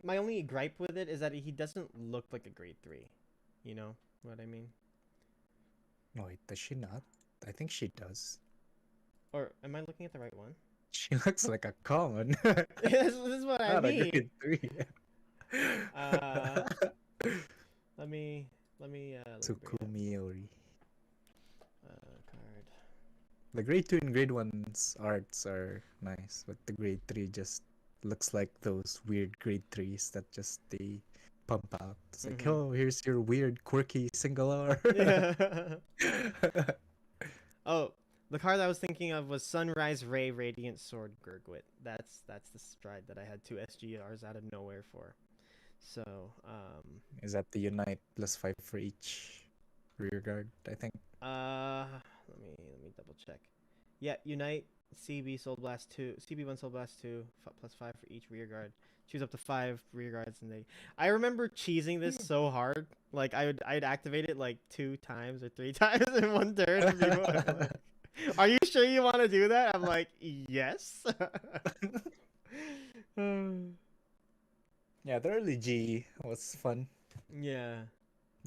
My only gripe with it is that he doesn't look like a grade 3. You know what I mean?
no, wait, does she not? I think she does.
Or am I looking at the right one?
She looks like a common,
this is what I
not a
mean.
grade 3.
Uh, let me let me bring it up.
Tsukumiori.
Card.
The grade 2 and grade 1's arts are nice, but the grade 3 just looks like those weird grade 3s that just they pump out. It's like, oh, here's your weird, quirky single R.
Yeah. Oh, the card I was thinking of was Sunrise Ray Radiant Sword Gurgwit. That's the stride that I had 2 SGRs out of nowhere for. So,
Is that the Unite +5 for each rear guard, I think?
let me double check. Yeah, Unite CB Soul Blast 2, CB1 Soul Blast 2 +5 for each rear guard. Choose up to 5 rear guards and they. I remember cheesing this so hard. Like I'd activate it like 2 times or 3 times in one turn. And people are like, are you sure you want to do that? I'm like, yes.
Yeah, the early G was fun.
Yeah.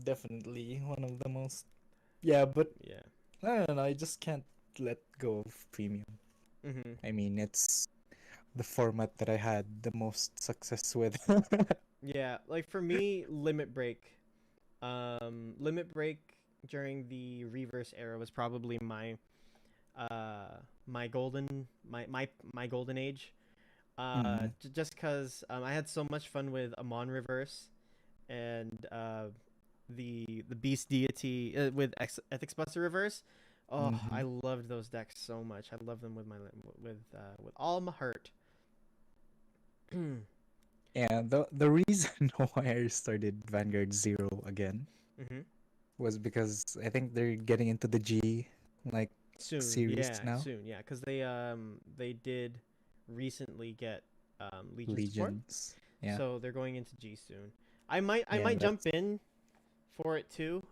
Definitely one of the most. Yeah, but
Yeah.
I don't know, I just can't let go of premium.
Mhm.
I mean, it's the format that I had the most success with.
Yeah, like for me, Limit Break. Limit Break during the reverse era was probably my golden age. Just because I had so much fun with Amon Reverse and the Beast Deity with Ethics Buster Reverse. Oh, I loved those decks so much. I love them with with all my heart.
Yeah, the reason why I started Vanguard Zero again was because I think they're getting into the G like series now.
Soon, yeah, because they did recently get Legion support,
Legions. Yeah.
so they're going into G soon. I might
Yeah,
jump in for it too.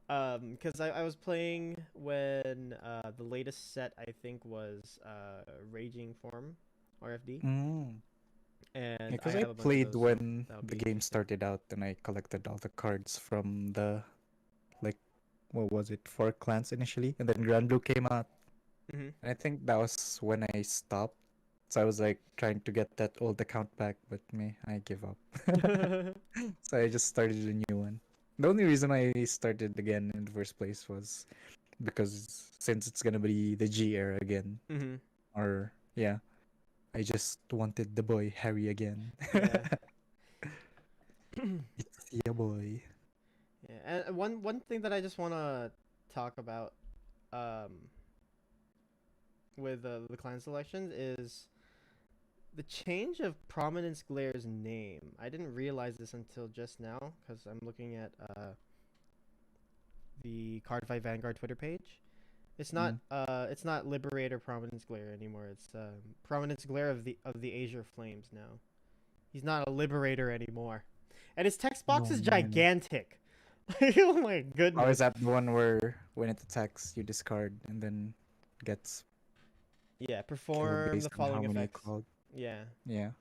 Because I was playing when the latest set I think was Raging Form RFD,
Mm. Yeah,
and I
because I
have a bunch of
played
those, so
when
that would
the
be
game
interesting.
started out, and I collected all the cards from the like what was it, 4 clans initially, and then Grand Blue came out.
Mm-hmm.
And I think that was when I stopped. So I was like trying to get that old account back, but me, I give up. So I just started a new one. The only reason I started again in the first place was because since it's gonna be the G era again,
Mm-hmm.
or yeah, I just wanted the boy Harry again.
Yeah.
It's your boy.
Yeah, and one thing that I just want to talk about um with the clan selections is the change of Prominence Glare's name. I didn't realize this until just now because I'm looking at the CardFight Vanguard Twitter page.
Mm.
It's not Liberator Prominence Glare anymore. It's Prominence Glare of the Azure Flames now. He's not a Liberator anymore, and his text box
No
is
man.
gigantic. Oh my
Oh, is
goodness.
that the one where when it attacks you discard and then gets
Yeah,
killed
perform the
based on how
following
many you
effects.
called?
Yeah,
Yeah.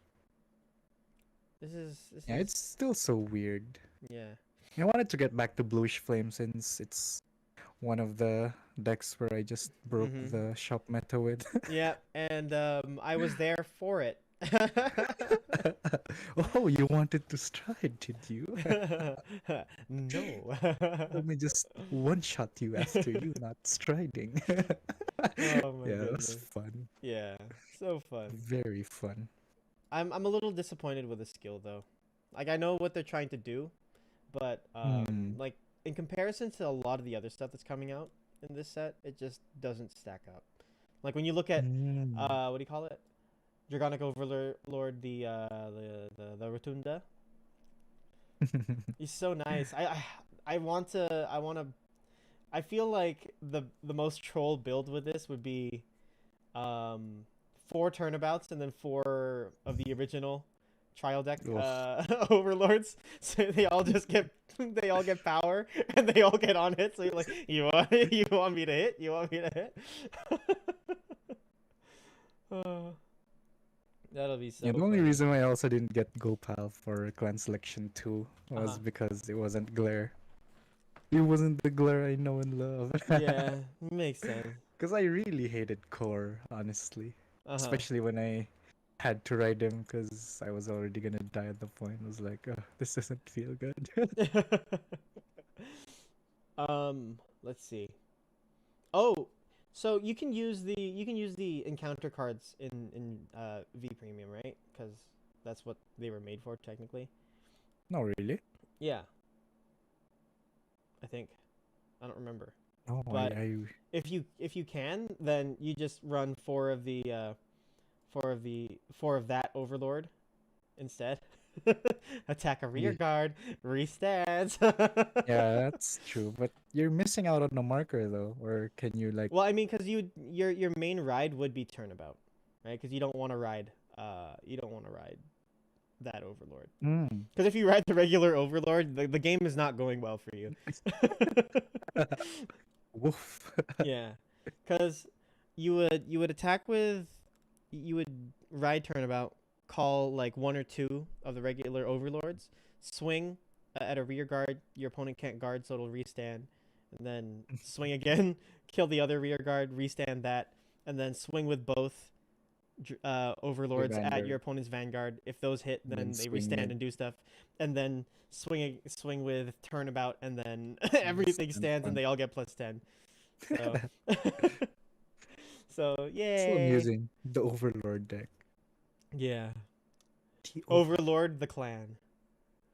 this
Yeah,
is
it's still so weird.
yeah.
I wanted to get back to Bluish Flame since it's one of the decks where I just broke
Mhm.
the shop meta with.
Yeah, and I was there for it.
Oh, you wanted to stride, did you?
No.
Let me just one shot you after you not striding.
Oh my
Yeah, it was
goodness.
fun.
Yeah, so fun.
Very fun.
I'm a little disappointed with the skill though. Like I know what they're trying to do, but
Hmm.
like in comparison to a lot of the other stuff that's coming out in this set, it just doesn't stack up. Like when you look at
Mm.
what do you call it? Dragonic Overlord, the Rotunda. He's so nice. I want to. I feel like the most troll build with this would be, um, 4 turnabouts and then 4 of the original trial deck
Ugh.
overlords. So they all just get they all get power and they all get on hit. So you're like, you want me to hit? You want me to hit? Oh, that'll be
Yeah,
so
the only
funny.
reason why I also didn't get Gopal for Clan Selection 2
Uh huh.
was because it wasn't Glare. It wasn't the Glare I know and love.
Yeah, makes sense.
Because I really hated Core, honestly.
Uh huh.
Especially when I had to ride him because I was already gonna die at the point. I was like, oh, this doesn't feel good.
Let's see. Oh, so you can use the encounter cards in V Premium, right? Because that's what they were made for technically.
No, really?
Yeah, I think. I don't remember.
No,
But if you can, then you just run 4 of that Overlord instead. Attack a rear
I,
guard, restands.
yeah, that's true. But you're missing out on the marker though. Or can you like?
Well, I mean, because your main ride would be turnabout, right? Because you don't want to ride that Overlord.
Mm.
Because if you ride the regular Overlord, the game is not going well for you.
Woof.
Yeah, because you would attack with you would ride turnabout, call like 1 or 2 of the regular Overlords, swing at a rear guard. Your opponent can't guard, so it'll restand, and then swing again, kill the other rear guard, restand that, and then swing with both
Your
overlords at your
Vanguard.
opponent's vanguard. If those hit,
And then
then they
swing
restand
mid.
and do stuff, and then swing with turnabout, and then
Just
everything
stand
stands and
front.
they all get +10. So, so
So
yay,
amusing. The Overlord deck.
yeah.
The
Overlord the clan.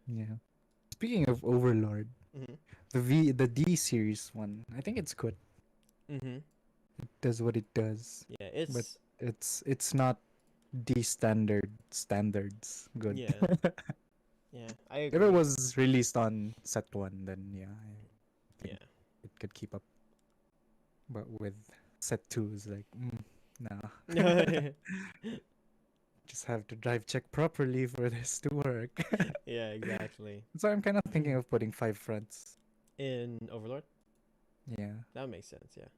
Yeah. Speaking of Overlord,
Mhm.
the D series one, I think it's good.
Mhm.
It does what it does,
Yeah,
but
it's
it's not D standards good.
yeah. Yeah, I
If it
agree.
was released on set one, then yeah, I think
Yeah.
it could keep up. But with set two, it's like, nah. Just have to drive check properly for this to work.
Yeah, exactly.
So I'm kind of thinking of putting 5 fronts.
In Overlord?
Yeah,
That makes sense. Yeah.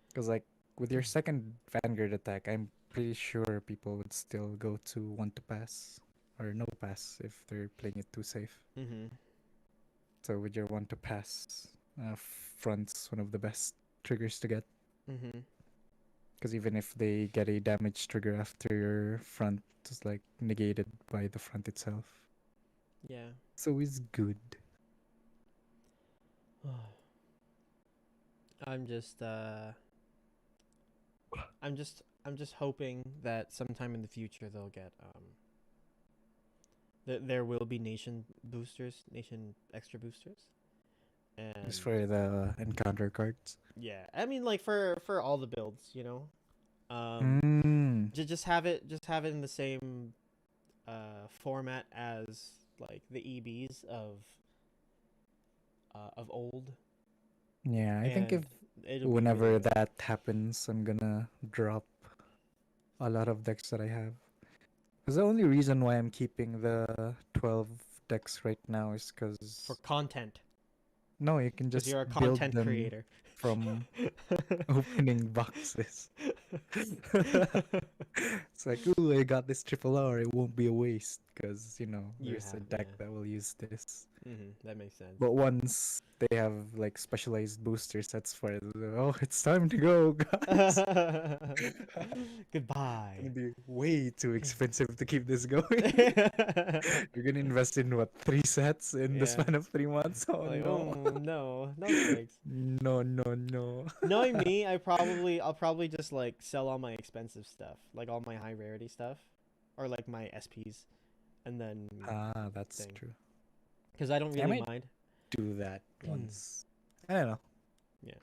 because like with your second Vanguard attack, I'm pretty sure people would still go to want to pass or no pass if they're playing it too safe.
Mhm.
So with your want to pass, front's one of the best triggers to get.
Mhm.
Because even if they get a damage trigger after your front is like negated by the front itself.
Yeah.
So it's good.
I'm just I'm just hoping that sometime in the future they'll get there will be nation extra boosters.
Just
And
for the encounter cards.
yeah, I mean like for all the builds, you know.
Mm.
Just have it in the same format as like the EBs of old.
Yeah, I think if
And it'll be
whenever
really good.
that happens, I'm gonna drop a lot of decks that I have. Because the only reason why I'm keeping the 12 decks right now is because
For content,
no, you can
because
just
you're a
build
content
them
creator.
from opening boxes. It's like, ooh, I got this triple R. It won't be a waste because
You
there's a
have,
deck
yeah.
that will use this.
That makes sense.
But once they have like specialized booster sets for it, oh, it's time to go, guys.
Goodbye.
It'll be way too expensive to keep this going. You're gonna invest in what, 3 sets in the
Yeah.
span of 3 months? Oh
Like,
no.
no, no thanks.
No, no, no.
Knowing me, I'll probably just like sell all my expensive stuff, like all my high rarity stuff, or like my SPs, and then
Ah, that's
thing.
true.
Because I don't
I
really
might
mind.
do that once. I don't know.
Yeah.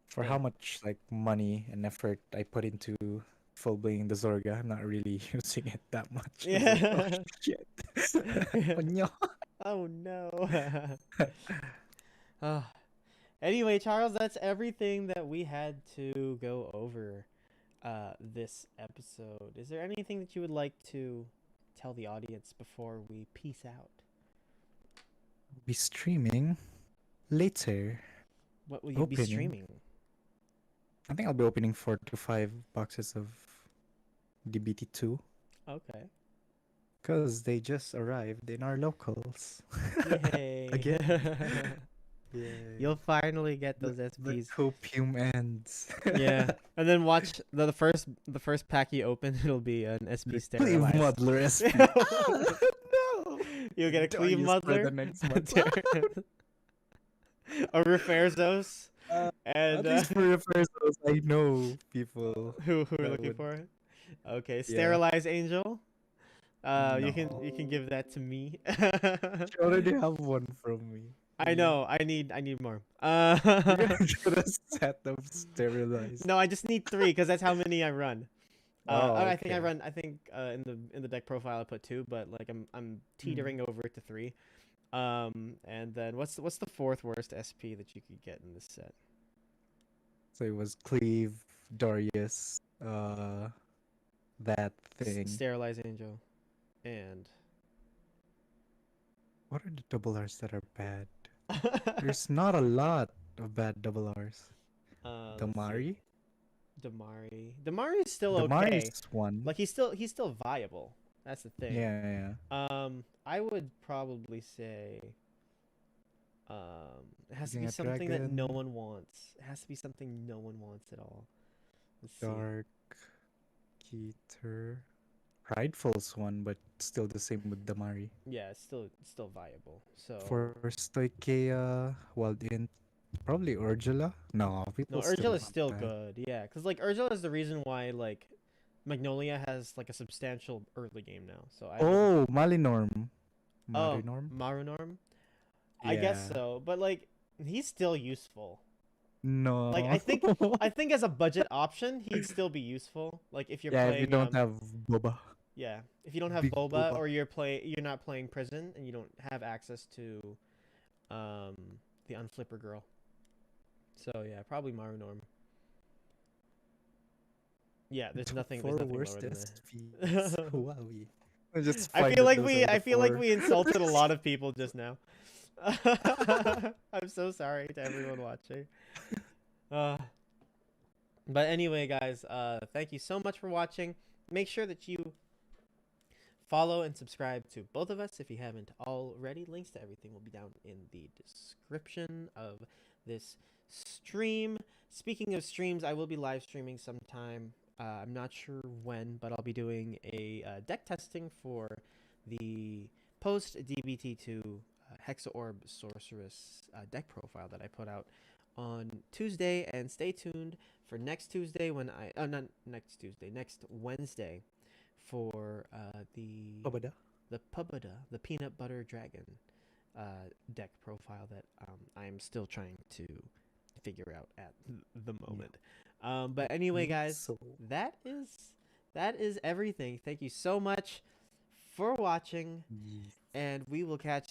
For
Yeah.
how much like money and effort I put into full blaying the Zorga, I'm not really using it that much. It's like, oh
Yeah.
shit. Oh, no.
Oh no. Ah. Anyway, Charles, that's everything that we had to go over this episode. Is there anything that you would like to tell the audience before we peace out?
Be streaming later.
What will you be
Opening.
streaming?
I think I'll be opening 4 to 5 boxes of DBT2
Okay.
because they just arrived in our locals.
Yay.
Again. Yay.
You'll finally get those
The
SPs.
copium ends.
Yeah. And then watch the first pack you open, it'll be an SP
Cleave
sterilized.
Muddler SP. No.
You'll get a Cleave
Darius for
Muddler.
the next month.
A Referzos. And
At least for repairs, I know people.
who are
that
looking
would-
for it. Okay,
Yeah.
Sterilize Angel. You can
No.
give that to me.
You already have one from me.
I know. I need more.
You're gonna get a set of sterilized.
No, I just need 3 because that's how many I run.
Oh,
I think I
okay.
run. I think in the deck profile I put 2, but like I'm teetering over to 3. And then what's the 4th worst SP that you could get in this set?
So it was Cleave, Darius, that thing.
Sterilize Angel, and
What are the double R's that are bad? There's not a lot of bad double R's.
let's
Damari?
see. Damari is still okay.
Damari's one.
Like he's still viable. That's the thing.
Yeah.
I would probably say it has to be
Using a
something that no
dragon.
one wants. It has to be something no one wants at all. Let's see.
Dark, Keter. Prideful's one, but still the same with Damari.
Yeah, it's still viable. So
For Stoikea, Wild Int, probably Urgula. No, people
no,
still
Urgel is
want
still
that.
good. Yeah, because like Urgel is the reason why like Magnolia has like a substantial early game now. So I
Oh, Malinorm.
oh,
Marinorm?
Marunorm. I guess
Yeah.
so, but like he's still useful.
No.
Like I think as a budget option, he'd still be useful. Like if you're
yeah,
playing
if you don't have Boba.
yeah, if you don't have
Big
Boba
Boba.
or you're not playing Prison and you don't have access to the Unflipper girl. So yeah, probably Marunorm. Yeah, there's nothing lower
worst
than that.
SPs. Huawei. Just
I
find
feel
that
like
those
we
are the
I feel like
four.
we insulted a lot of people just now. I'm so sorry to everyone watching. Uh, but anyway, guys, thank you so much for watching. Make sure that you follow and subscribe to both of us if you haven't already. Links to everything will be down in the description of this stream. Speaking of streams, I will be live streaming sometime. I'm not sure when, but I'll be doing a deck testing for the post DBT2 Hexaorb Sorceress deck profile that I put out on Tuesday. And stay tuned for next Tuesday when not next Tuesday, next Wednesday for the Pubada, the Peanut Butter Dragon deck profile that I am still trying to figure out at the moment. But anyway, guys, that is everything. Thank you so much for watching, and we will catch